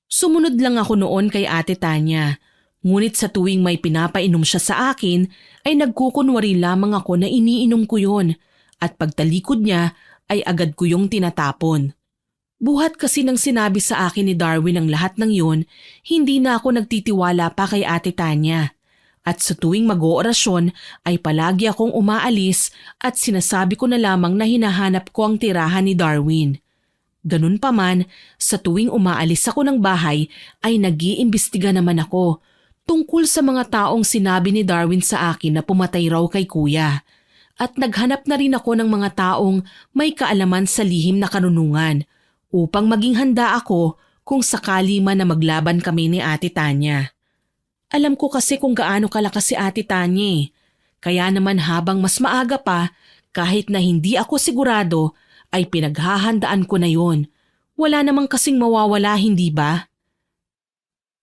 Speaker 1: Sumunod lang ako noon kay Ate Tanya. Ngunit sa tuwing may pinapainom siya sa akin ay nagkukunwari lamang ako na iniinom ko yon. At pagtalikod niya ay agad ko yung tinatapon. Buhat kasi nang sinabi sa akin ni Darwin ang lahat ng yun, hindi na ako nagtitiwala pa kay Ate Tanya. At sa tuwing mag-oorasyon ay palagi akong umaalis at sinasabi ko na lamang na hinahanap ko ang tirahan ni Darwin. Ganun pa man, sa tuwing umaalis ako ng bahay ay nag-iimbestiga naman ako tungkol sa mga taong sinabi ni Darwin sa akin na pumatay raw kay kuya. At naghanap na rin ako ng mga taong may kaalaman sa lihim na kanunungan upang maging handa ako kung sakali man na maglaban kami ni Ate Tanya. Alam ko kasi kung gaano kalakas si Ate Tanya kaya naman habang mas maaga pa, kahit na hindi ako sigurado, ay pinaghahandaan ko na yon. Wala namang kasing mawawala, hindi ba?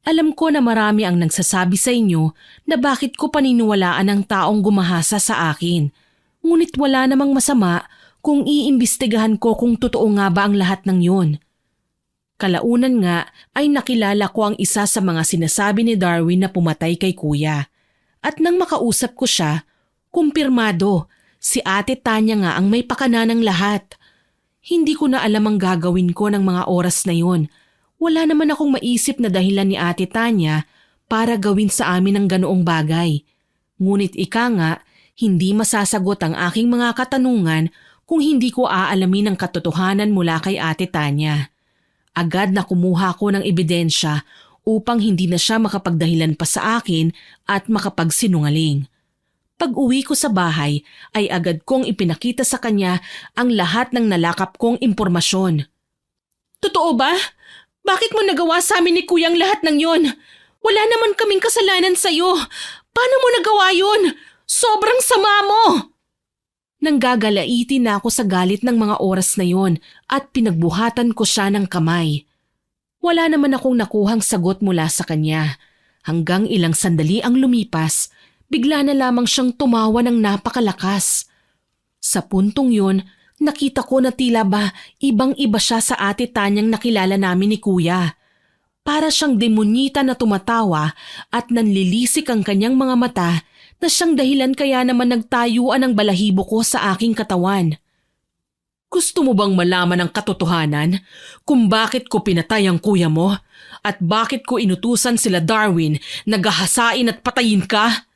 Speaker 1: Alam ko na marami ang nagsasabi sa inyo na bakit ko paniniwalaan ang taong gumahasa sa akin. Ngunit wala namang masama kung iimbestigahan ko kung totoo nga ba ang lahat ng yun. Kalaunan nga ay nakilala ko ang isa sa mga sinasabi ni Darwin na pumatay kay kuya. At nang makausap ko siya, kumpirmado, si Ate Tanya nga ang may pakana ng lahat. Hindi ko na alam ang gagawin ko ng mga oras na yun. Wala naman akong maisip na dahilan ni Ate Tanya para gawin sa amin ang ganoong bagay. Ngunit ika nga, hindi masasagot ang aking mga katanungan kung hindi ko aalamin ang katotohanan mula kay Ate Tanya. Agad na kumuha ko ng ebidensya upang hindi na siya makapagdahilan pa sa akin at makapagsinungaling. Pag-uwi ko sa bahay ay agad kong ipinakita sa kanya ang lahat ng nalakap kong impormasyon. Totoo ba? Bakit mo nagawa sa amin ni Kuyang lahat ng yon? Wala naman kaming kasalanan sa'yo. Paano mo nagawa yun? Sobrang sama mo! Nanggagalaiti na ako sa galit ng mga oras na yon at pinagbuhatan ko siya ng kamay. Wala naman akong nakuhang sagot mula sa kanya. Hanggang ilang sandali ang lumipas, bigla na lamang siyang tumawa ng napakalakas. Sa puntong yun, nakita ko na tila ba ibang-iba siya sa Ate Tanyang nakilala namin ni Kuya. Para siyang demonyita na tumatawa at nanlilisik ang kanyang mga mata na siyang dahilan kaya naman nagtayuan ang balahibo ko sa aking katawan. Gusto mo bang malaman ang katotohanan kung bakit ko pinatay ang kuya mo at bakit ko inutusan sila Darwin na gahasain at patayin ka?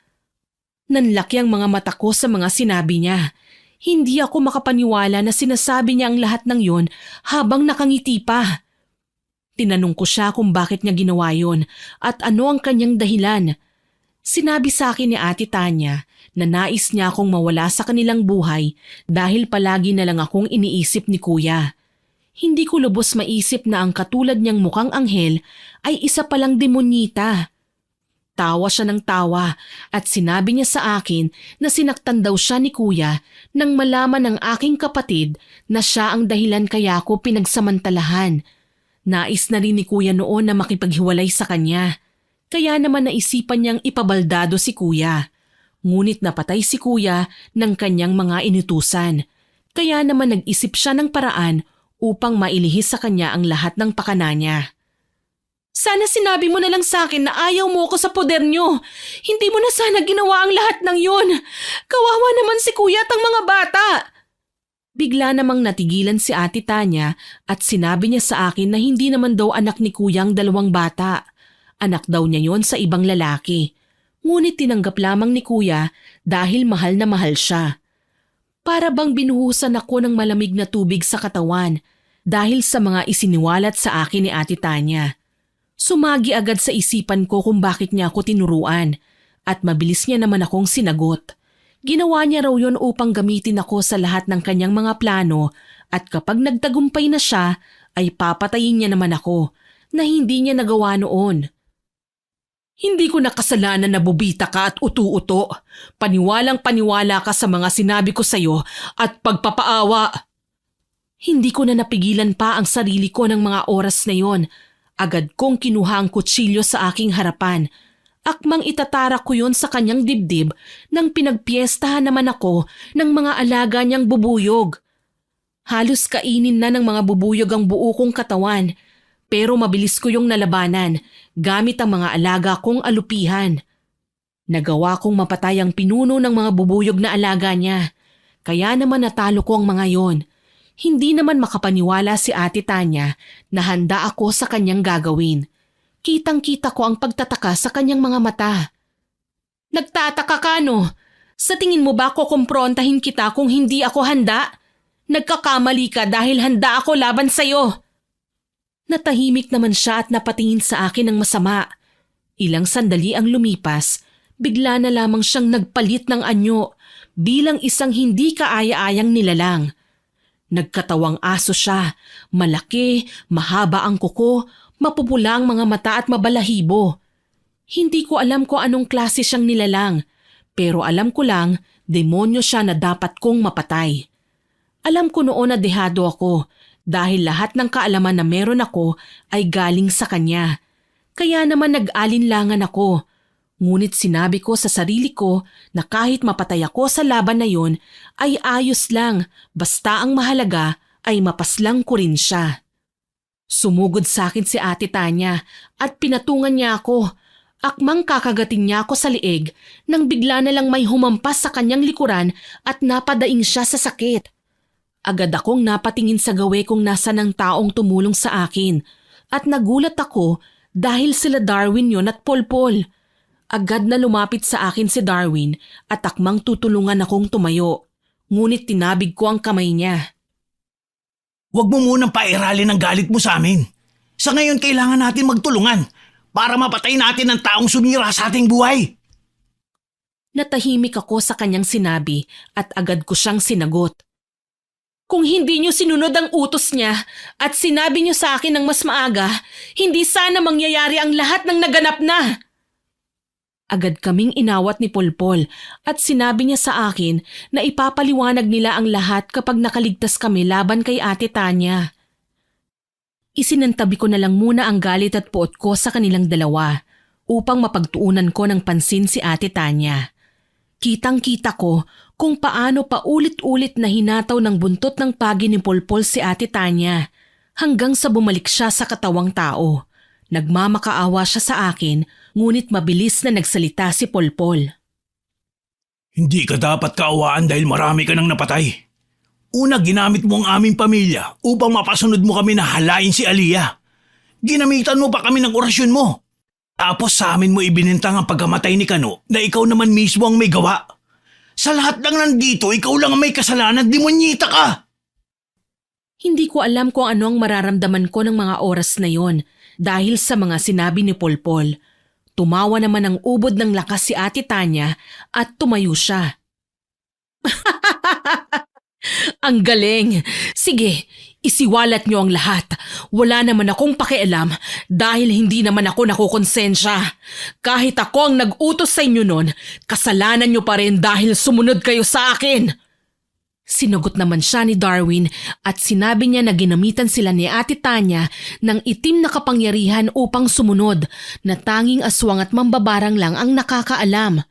Speaker 1: Nanlaki ang mga mata ko sa mga sinabi niya. Hindi ako makapaniwala na sinasabi niya ang lahat ng yon habang nakangiti pa. Tinanong ko siya kung bakit niya ginawa yon at ano ang kanyang dahilan. Sinabi sa akin ni Ate Tanya na nais niya akong mawala sa kanilang buhay dahil palagi na lang akong iniisip ni Kuya. Hindi ko lubos maisip na ang katulad niyang mukhang anghel ay isa palang demonyita. Tawa siya ng tawa at sinabi niya sa akin na sinaktan daw siya ni Kuya nang malaman ng aking kapatid na siya ang dahilan kaya ko pinagsamantalahan. Nais na rin ni Kuya noon na makipaghiwalay sa kanya. Kaya naman naisipan niyang ipabaldado si Kuya. Ngunit napatay si Kuya ng kanyang mga inutusan. Kaya naman nag-isip siya ng paraan upang mailihis sa kanya ang lahat ng pakana niya. Sana sinabi mo na lang sa akin na ayaw mo ako sa poder niyo. Hindi mo na sana ginawa ang lahat ng yun. Kawawa naman si Kuya at ang mga bata. Bigla namang natigilan si Ate Tanya at sinabi niya sa akin na hindi naman daw anak ni Kuya ang 2 bata. Anak daw niya yon sa ibang lalaki. Ngunit tinanggap lamang ni Kuya dahil mahal na mahal siya. Para bang binuhusan ako ng malamig na tubig sa katawan dahil sa mga isiniwalat sa akin ni Ate Tanya. Sumagi agad sa isipan ko kung bakit niya ako tinuruan at mabilis niya naman akong sinagot. Ginawa niya raw yon upang gamitin ako sa lahat ng kanyang mga plano at kapag nagtagumpay na siya ay papatayin niya naman ako na hindi niya nagawa noon. Hindi ko nakasalanan na bubita ka at utu-uto. Paniwalang paniwala ka sa mga sinabi ko sa'yo at pagpapaawa. Hindi ko na napigilan pa ang sarili ko ng mga oras na yon. Agad kong kinuha ang kutsilyo sa aking harapan. Akmang itatara ko yon sa kanyang dibdib nang pinagpiestahan naman ako ng mga alaga niyang bubuyog. Halos kainin na ng mga bubuyog ang buo kong katawan. Pero mabilis ko yung nalabanan gamit ang mga alaga kong alupihan. Nagawa kong mapatay ang pinuno ng mga bubuyog na alaga niya. Kaya naman natalo ko ang mga yon. Hindi naman makapaniwala si Ate Tanya na handa ako sa kanyang gagawin. Kitang-kita ko ang pagtataka sa kanyang mga mata. Nagtataka ka no? Sa tingin mo ba kukumprontahin kita kung hindi ako handa? Nagkakamali ka dahil handa ako laban sa'yo. Natahimik naman siya at napatingin sa akin ng masama. Ilang sandali ang lumipas, bigla na lamang siyang nagpalit ng anyo bilang isang hindi kaaya-ayang nilalang. Nagkatawang aso siya, malaki, mahaba ang kuko, mapupula ang mga mata at mabalahibo. Hindi ko alam kung anong klase siyang nilalang, pero alam ko lang demonyo siya na dapat kong mapatay. Alam ko noon na dehado ako dahil lahat ng kaalaman na meron ako ay galing sa kanya. Kaya naman nag-alinlangan ako. Ngunit sinabi ko sa sarili ko na kahit mapatay ako sa laban na yon ay ayos lang basta ang mahalaga ay mapaslang ko rin siya. Sumugod sa akin si Ate Tanya at pinatungan niya ako. Akmang kakagatin niya ako sa liig nang bigla na lang may humampas sa kanyang likuran at napadaing siya sa sakit. Agad akong napatingin sa gawe kung nasan ang taong tumulong sa akin at nagulat ako dahil sila Darwin yon at Polpol. Agad na lumapit sa akin si Darwin at akmang tutulungan akong tumayo. Ngunit tinabig ko ang kamay niya.
Speaker 2: Huwag mo munang pairalin ang galit mo sa amin. Sa ngayon kailangan natin magtulungan para mapatay natin ang taong sumira sa ating buhay.
Speaker 1: Natahimik ako sa kanyang sinabi at agad ko siyang sinagot. Kung hindi niyo sinunod ang utos niya at sinabi niyo sa akin ng mas maaga, hindi sana mangyayari ang lahat ng naganap na. Agad kaming inawat ni Polpol at sinabi niya sa akin na ipapaliwanag nila ang lahat kapag nakaligtas kami laban kay Ate Tanya. Isinantabi ko na lang muna ang galit at puot ko sa kanilang dalawa upang mapagtuunan ko ng pansin si Ate Tanya. Kitang-kita ko kung paano paulit-ulit na hinataw ng buntot ng pagi ni Polpol si Ate Tanya hanggang sa bumalik siya sa katawang tao. Nagmamakaawa siya sa akin, ngunit mabilis na nagsalita si Polpol.
Speaker 2: Hindi ka dapat kaawaan dahil marami ka nang napatay. Una, ginamit mo ang aming pamilya upang mapasunod mo kami na halain si Aliyah. Ginamitan mo pa kami ng orasyon mo. Tapos sa amin mo ibinintang ang pagkamatay ni Kano na ikaw naman mismo ang may gawa. Sa lahat ng nandito, ikaw lang ang may kasalanan, demonyita ka!
Speaker 1: Hindi ko alam kung ano ang mararamdaman ko ng mga oras na yon dahil sa mga sinabi ni Polpol. Tumawa naman ang ubod ng lakas si Ate Tanya at tumayo siya. Ang galing! Sige, isiwalat niyo ang lahat. Wala naman akong pakialam dahil hindi naman ako nakukonsensya. Kahit ako ang nag-utos sa inyo nun, kasalanan niyo pa rin dahil sumunod kayo sa akin. Sinagot naman siya ni Darwin at sinabi niya na ginamitan sila ni Ate Tanya ng itim na kapangyarihan upang sumunod na tanging aswang at mambabarang lang ang nakakaalam.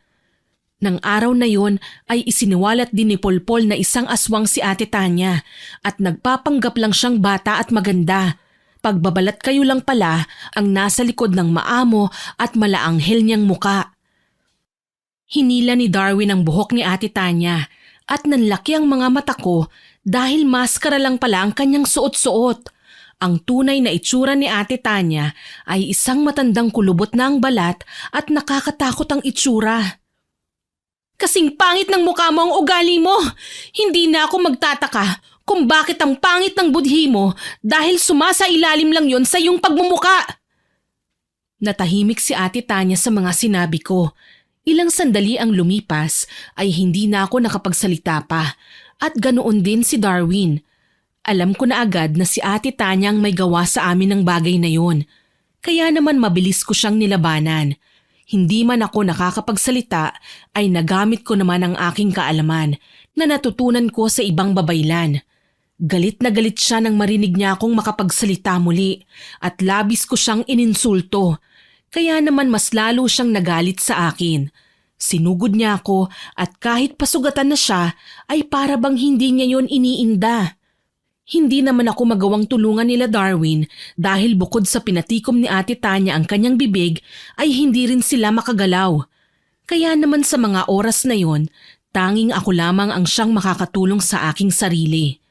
Speaker 1: Nang araw na yon ay isiniwalat din ni Polpol na isang aswang si Ate Tanya at nagpapanggap lang siyang bata at maganda. Pagbabalat kayo lang pala ang nasa likod ng maamo at malaanghel niyang muka. Hinila ni Darwin ang buhok ni Ate Tanya at nanlaki ang mga mata ko dahil maskara lang pala ang kanyang suot-suot. Ang tunay na itsura ni Ate Tanya ay isang matandang kulubot na ang balat at nakakatakot ang itsura. Kasing pangit ng mukha mo ang ugali mo. Hindi na ako magtataka kung bakit ang pangit ng budhi mo dahil sumasailalim lang yon sa iyong pagmumuka. Natahimik si Ate Tanya sa mga sinabi ko. Ilang sandali ang lumipas ay hindi na ako nakapagsalita pa at ganoon din si Darwin. Alam ko na agad na si Ate Tanya ang may gawa sa amin ng bagay na yon. Kaya naman mabilis ko siyang nilabanan. Hindi man ako nakakapagsalita ay nagamit ko naman ang aking kaalaman na natutunan ko sa ibang babaylan. Galit na galit siya nang marinig niya akong makapagsalita muli at labis ko siyang ininsulto. Kaya naman mas lalo siyang nagalit sa akin. Sinugod niya ako at kahit pasugatan na siya ay para bang hindi niya yon iniinda. Hindi naman ako magawang tulungan nila Darwin dahil bukod sa pinatikom ni Ate Tanya ang kanyang bibig ay hindi rin sila makagalaw. Kaya naman sa mga oras na yon, tanging ako lamang ang siyang makakatulong sa aking sarili.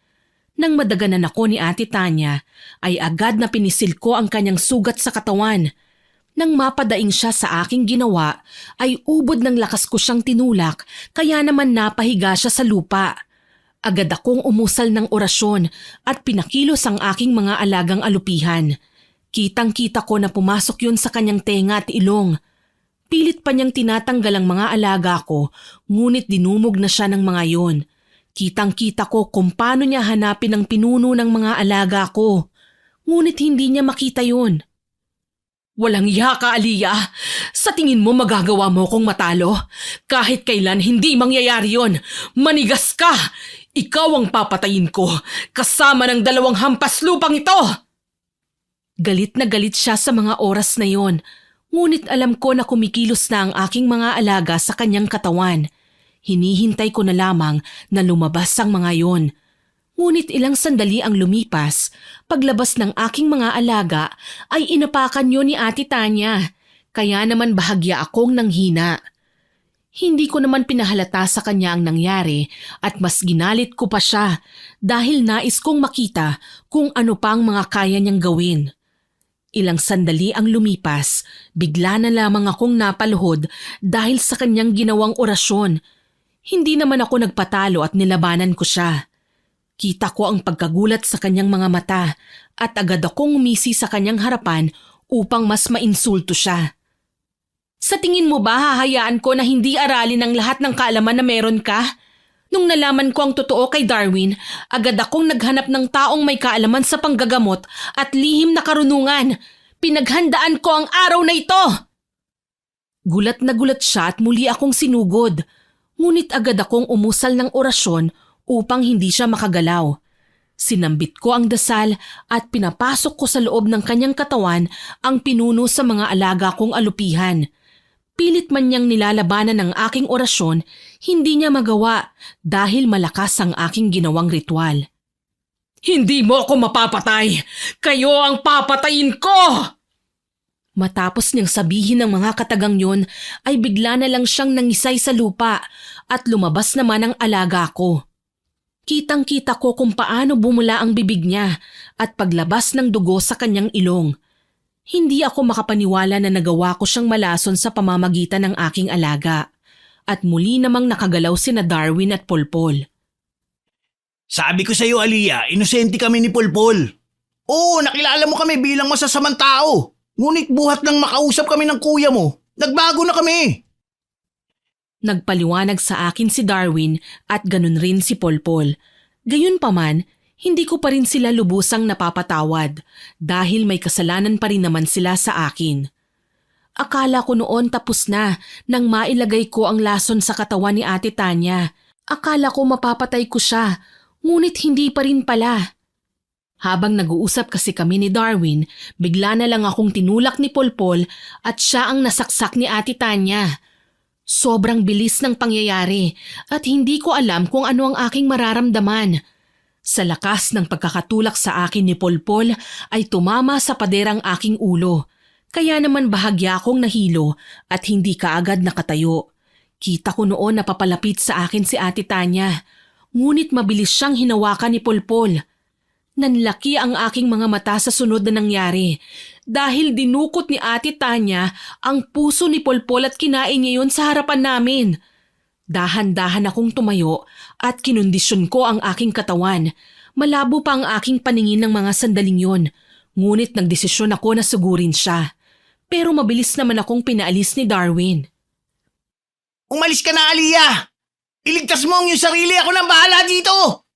Speaker 1: Nang madaganan ako ni Ate Tanya ay agad na pinisil ko ang kanyang sugat sa katawan. Nang mapadaing siya sa aking ginawa, ay ubod ng lakas ko siyang tinulak kaya naman napahiga siya sa lupa. Agad akong umusal ng orasyon at pinakilos ang aking mga alagang alupihan. Kitang-kita ko na pumasok yun sa kanyang tenga at ilong. Pilit pa niyang tinatanggal ang mga alaga ko, ngunit dinumog na siya ng mga yon. Kitang-kita ko kung paano niya hanapin ang pinuno ng mga alaga ko, ngunit hindi niya makita yun. Walang iya ka, Aliyah. Sa tingin mo magagawa mo kong matalo? Kahit kailan hindi mangyayari yon. Manigas ka! Ikaw ang papatayin ko, kasama ng 2 hampas lupang ito! Galit na galit siya sa mga oras na yon, ngunit alam ko na kumikilos na ang aking mga alaga sa kanyang katawan. Hinihintay ko na lamang na lumabas ang mga yon. Ngunit ilang sandali ang lumipas, paglabas ng aking mga alaga ay inapakan yun ni Ate Tanya, kaya naman bahagya akong nanghina. Hindi ko naman pinahalata sa kanya ang nangyari at mas ginalit ko pa siya dahil nais kong makita kung ano pa ang mga kaya niyang gawin. Ilang sandali ang lumipas, bigla na lamang akong napaluhod dahil sa kanyang ginawang orasyon. Hindi naman ako nagpatalo at nilabanan ko siya. Kita ko ang pagkagulat sa kanyang mga mata at agad akong umisi sa kanyang harapan upang mas mainsulto siya. Sa tingin mo ba hahayaan ko na hindi aralin ang lahat ng kaalaman na meron ka? Nung nalaman ko ang totoo kay Darwin, agad akong naghanap ng taong may kaalaman sa panggagamot at lihim na karunungan. Pinaghandaan ko ang araw na ito! Gulat na gulat siya at muli akong sinugod. Ngunit agad akong umusal ng orasyon upang hindi siya makagalaw. Sinambit ko ang dasal at pinapasok ko sa loob ng kanyang katawan ang pinuno sa mga alaga kong alupihan. Pilit man niyang nilalabanan ng aking orasyon, hindi niya magawa dahil malakas ang aking ginawang ritual. Hindi mo ako mapapatay! Kayo ang papatayin ko! Matapos niyang sabihin ng mga katagang yon ay bigla na lang siyang nangisay sa lupa at lumabas naman ang alaga ko. Kitang-kita ko kung paano bumula ang bibig niya at paglabas ng dugo sa kanyang ilong. Hindi ako makapaniwala na nagawa ko siyang malason sa pamamagitan ng aking alaga. At muli namang nakagalaw sina Darwin at Polpol.
Speaker 2: Sabi ko sa iyo, Aliyah, inosente kami ni Polpol. Oo, nakilala mo kami bilang masasamang tao. Ngunit buhat nang makausap kami ng kuya mo, nagbago na kami.
Speaker 1: Nagpaliwanag sa akin si Darwin at ganun rin si Polpol. Gayunpaman, hindi ko pa rin sila lubusang napapatawad dahil may kasalanan pa rin naman sila sa akin. Akala ko noon tapos na nang mailagay ko ang lason sa katawan ni Ate Tanya. Akala ko mapapatay ko siya, ngunit hindi pa rin pala. Habang nag-uusap kasi kami ni Darwin, bigla na lang akong tinulak ni Polpol at siya ang nasaksak ni Ate Tanya. Sobrang bilis ng pangyayari at hindi ko alam kung ano ang aking mararamdaman. Sa lakas ng pagkakatulak sa akin ni Polpol ay tumama sa pader ang aking ulo. Kaya naman bahagya akong nahilo at hindi kaagad nakatayo. Kita ko noon na papalapit sa akin si Ate Tanya. Ngunit mabilis siyang hinawakan ni Polpol. Nanlaki ang aking mga mata sa sunod na nangyari dahil dinukot ni Ate Tanya ang puso ni Polpol at kinain niya yun sa harapan namin. Dahan-dahan akong tumayo at kinondisyon ko ang aking katawan. Malabo pa ang aking paningin ng mga sandaling yon, ngunit nagdesisyon ako na sugurin siya. Pero mabilis naman akong pinaalis ni Darwin.
Speaker 2: Umalis ka na, Aliyah! Iligtas mo ang iyong sarili, ako nang bahala dito!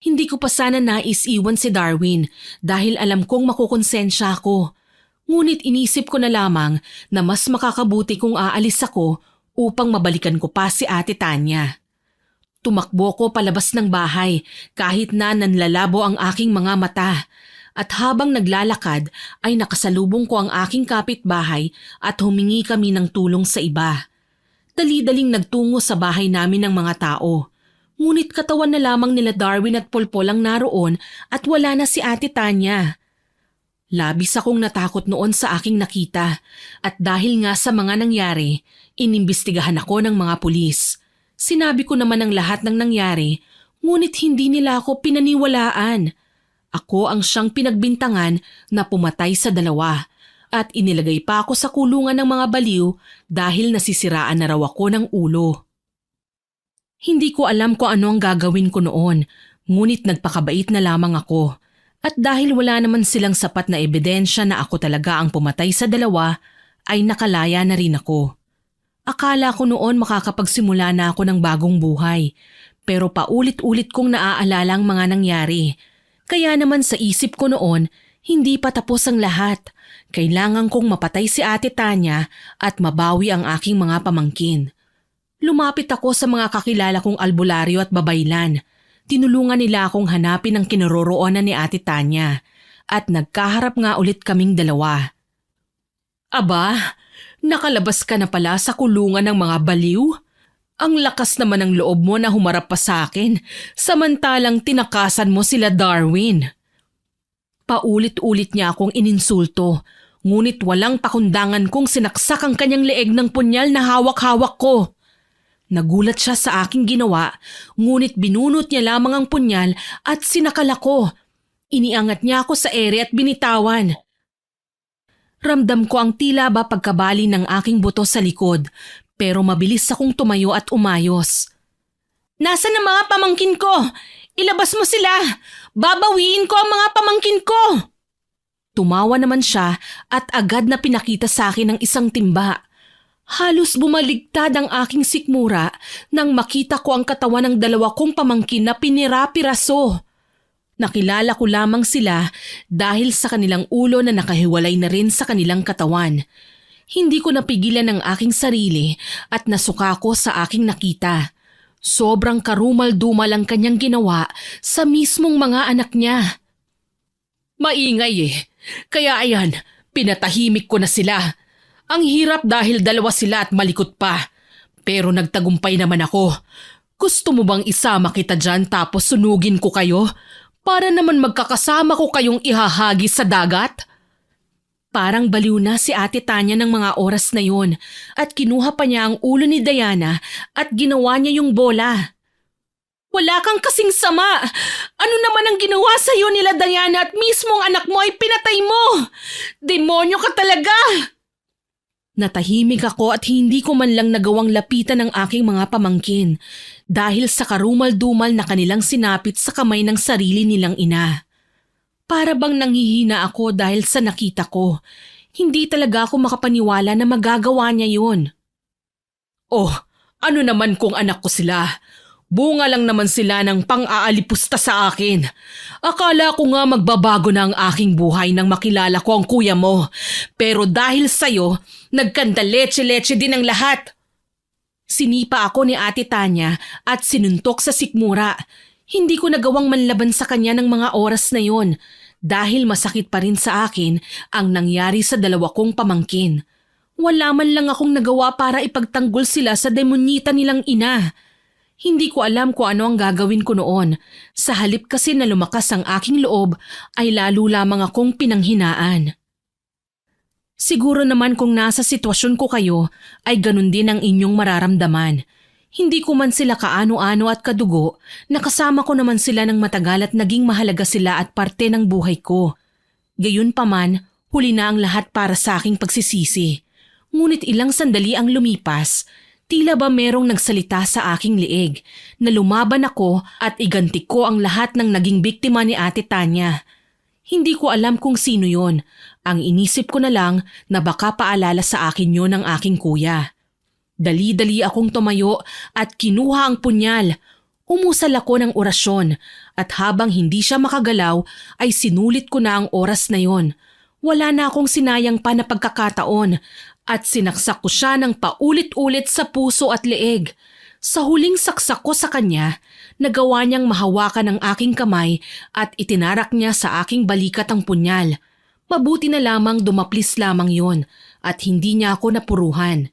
Speaker 1: Hindi ko pa sana nais iwan si Darwin dahil alam kong makukonsensya ako. Ngunit inisip ko na lamang na mas makakabuti kung aalis ako upang mabalikan ko pa si Ate Tanya. Tumakbo ko palabas ng bahay kahit na nanlalabo ang aking mga mata. At habang naglalakad ay nakasalubong ko ang aking kapitbahay at humingi kami ng tulong sa iba. Dali-daling nagtungo sa bahay namin ng mga tao. Ngunit katawan na lamang nila Darwin at Polpol ang naroon at wala na si Ate Tanya. Labis akong natakot noon sa aking nakita at dahil nga sa mga nangyari, inimbestigahan ako ng mga pulis. Sinabi ko naman ang lahat ng nangyari, ngunit hindi nila ako pinaniwalaan. Ako ang siyang pinagbintangan na pumatay sa dalawa at inilagay pa ako sa kulungan ng mga baliw dahil nasisiraan na raw ako ng ulo. Hindi ko alam kung ano ang gagawin ko noon, ngunit nagpakabait na lamang ako. At dahil wala naman silang sapat na ebidensya na ako talaga ang pumatay sa dalawa, ay nakalaya na rin ako. Akala ko noon makakapagsimula na ako ng bagong buhay, pero paulit-ulit kong naaalala ang mga nangyari. Kaya naman sa isip ko noon, hindi pa tapos ang lahat. Kailangan kong mapatay si Ate Tanya at mabawi ang aking mga pamangkin. Lumapit ako sa mga kakilala kong albularyo at babaylan. Tinulungan nila akong hanapin ang kinaroroonan ni Ate Tanya at nagkaharap nga ulit kaming dalawa. Aba, nakalabas ka na pala sa kulungan ng mga baliw? Ang lakas naman ng loob mo na humarap pa sa akin, samantalang tinakasan mo sila Darwin. Paulit-ulit niya akong ininsulto, ngunit walang pakundangan kong sinaksak ang kanyang leeg ng punyal na hawak-hawak ko. Nagulat siya sa aking ginawa, ngunit binunot niya lamang ang punyal at sinakal ako. Iniangat niya ako sa ere at binitawan. Ramdam ko ang tila ba pagkabali ng aking buto sa likod, pero mabilis akong tumayo at umayos. Nasaan ang mga pamangkin ko? Ilabas mo sila! Babawiin ko ang mga pamangkin ko! Tumawa naman siya at agad na pinakita sa akin ang isang timba. Halos bumaligtad ang aking sikmura nang makita ko ang katawan ng dalawa kong pamangkin na pinira-piraso. Nakilala ko lamang sila dahil sa kanilang ulo na nakahiwalay na rin sa kanilang katawan. Hindi ko napigilan ang aking sarili at nasuka ko sa aking nakita. Sobrang karumal-dumal ang kanyang ginawa sa mismong mga anak niya. Maingay eh. Kaya ayan, pinatahimik ko na sila. Ang hirap dahil dalawa sila at malikot pa. Pero nagtagumpay naman ako. Gusto mo bang isama kita dyan tapos sunugin ko kayo? Para naman magkakasama ko kayong ihahagi sa dagat? Parang baliw na si Ate Tanya ng mga oras na yun at kinuha pa niya ang ulo ni Diana at ginawa niya yung bola. Wala kang kasing sama! Ano naman ang ginawa sa'yo nila Diana at mismong anak mo ay pinatay mo? Demonyo ka talaga! Natahimik ako at hindi ko man lang nagawang lapitan ng aking mga pamangkin dahil sa karumal-dumal na kanilang sinapit sa kamay ng sarili nilang ina. Para bang nanghihina ako dahil sa nakita ko. Hindi talaga ako makapaniwala na magagawa niya yun. Oh, ano naman kung anak ko sila? Bunga lang naman sila ng pang-aalipusta sa akin. Akala ko nga magbabago na ang aking buhay nang makilala ko ang kuya mo. Pero dahil sa'yo, nagkandaletse-letse din ang lahat. Sinipa ako ni Ate Tanya at sinuntok sa sikmura. Hindi ko nagawang manlaban sa kanya ng mga oras na yon dahil masakit pa rin sa akin ang nangyari sa dalawa kong pamangkin. Wala man lang akong nagawa para ipagtanggol sila sa demonyita nilang ina. Hindi ko alam kung ano ang gagawin ko noon. Sa halip kasi na lumakas ang aking loob ay lalo lamang akong pinanghinaan. Siguro naman kung nasa sitwasyon ko kayo ay ganun din ang inyong mararamdaman. Hindi ko man sila kaano-ano at kadugo, nakasama ko naman sila ng matagal at naging mahalaga sila at parte ng buhay ko. Gayunpaman, huli na ang lahat para sa aking pagsisisi. Ngunit ilang sandali ang lumipas, tila ba merong nagsalita sa aking liig na lumaban ako at iganti ko ang lahat ng naging biktima ni Ate Tanya. Hindi ko alam kung sino yon. Ang inisip ko na lang na baka paalala sa akin yon ng aking kuya. Dali-dali akong tumayo at kinuha ang punyal. Umusal ako ng orasyon at habang hindi siya makagalaw ay sinulit ko na ang oras na yon. Wala na akong sinayang pa na pagkakataon at sinaksak ko siya ng paulit-ulit sa puso at leeg. Sa huling saksak ko sa kanya, nagawa niyang mahawakan ang aking kamay at itinarak niya sa aking balikat ang punyal. Mabuti na lamang dumaplis lamang yon at hindi niya ako napuruhan.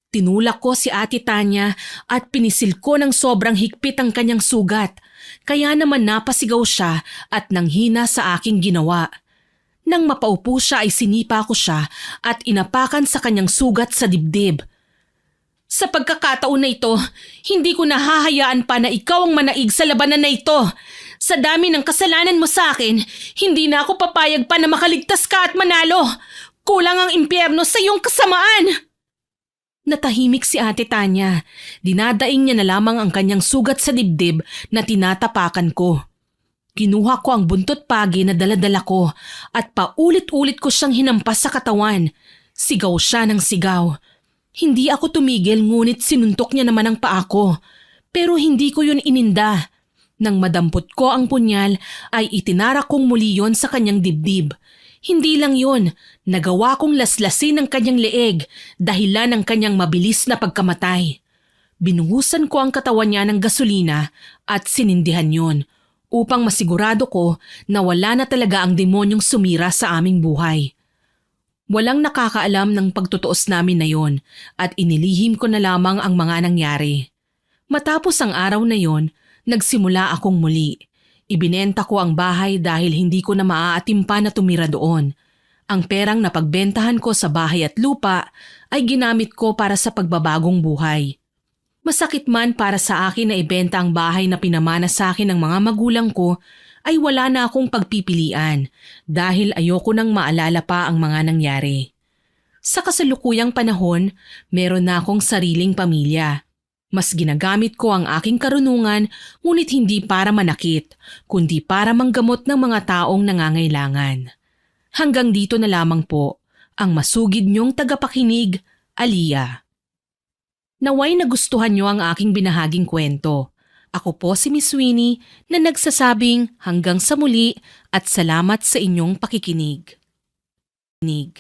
Speaker 1: Tinulak ko si Ate Tanya at pinisil ko ng sobrang higpit ang kanyang sugat. Kaya naman napasigaw siya at nanghina sa aking ginawa. Nang mapaupo siya ay sinipa ko siya at inapakan sa kanyang sugat sa dibdib. Sa pagkakataon na ito, hindi ko nahahayaan pa na ikaw ang manaig sa labanan na ito. Sa dami ng kasalanan mo sa akin, hindi na ako papayag pa na makaligtas ka at manalo. Kulang ang impyerno sa iyong kasamaan. Natahimik si Ate Tanya. Dinadaing niya na lamang ang kanyang sugat sa dibdib na tinatapakan ko. Kinuha ko ang buntot pagi na daladala ko at paulit-ulit ko siyang hinampas sa katawan. Sigaw siya ng sigaw. Hindi ako tumigil ngunit sinuntok niya naman ang paa ko. Pero hindi ko yun ininda. Nang madampot ko ang punyal ay itinarak kong muli yon sa kanyang dibdib. Hindi lang yun, nagawa kong laslasin ang kanyang leeg dahilan ng kanyang mabilis na pagkamatay. Binuhusan ko ang katawan niya ng gasolina at sinindihan yon upang masigurado ko na wala na talaga ang demonyong sumira sa aming buhay. Walang nakakaalam ng pagtutuos namin na yon at inilihim ko na lamang ang mga nangyari. Matapos ang araw na yon, nagsimula akong muli. Ibinenta ko ang bahay dahil hindi ko na maaatimpa na tumira doon. Ang perang napagbentahan ko sa bahay at lupa ay ginamit ko para sa pagbabagong buhay. Masakit man para sa akin na ibenta ang bahay na pinamana sa akin ng mga magulang ko, ay wala na akong pagpipilian dahil ayoko nang maalala pa ang mga nangyari. Sa kasalukuyang panahon, meron na akong sariling pamilya. Mas ginagamit ko ang aking karunungan ngunit hindi para manakit, kundi para manggamot ng mga taong nangangailangan. Hanggang dito na lamang po ang masugid niyong tagapakinig, Aliyah. Naway nagustuhan niyo ang aking binahaging kwento. Ako po si Miss Winnie na nagsasabing hanggang sa muli at salamat sa inyong pakikinig.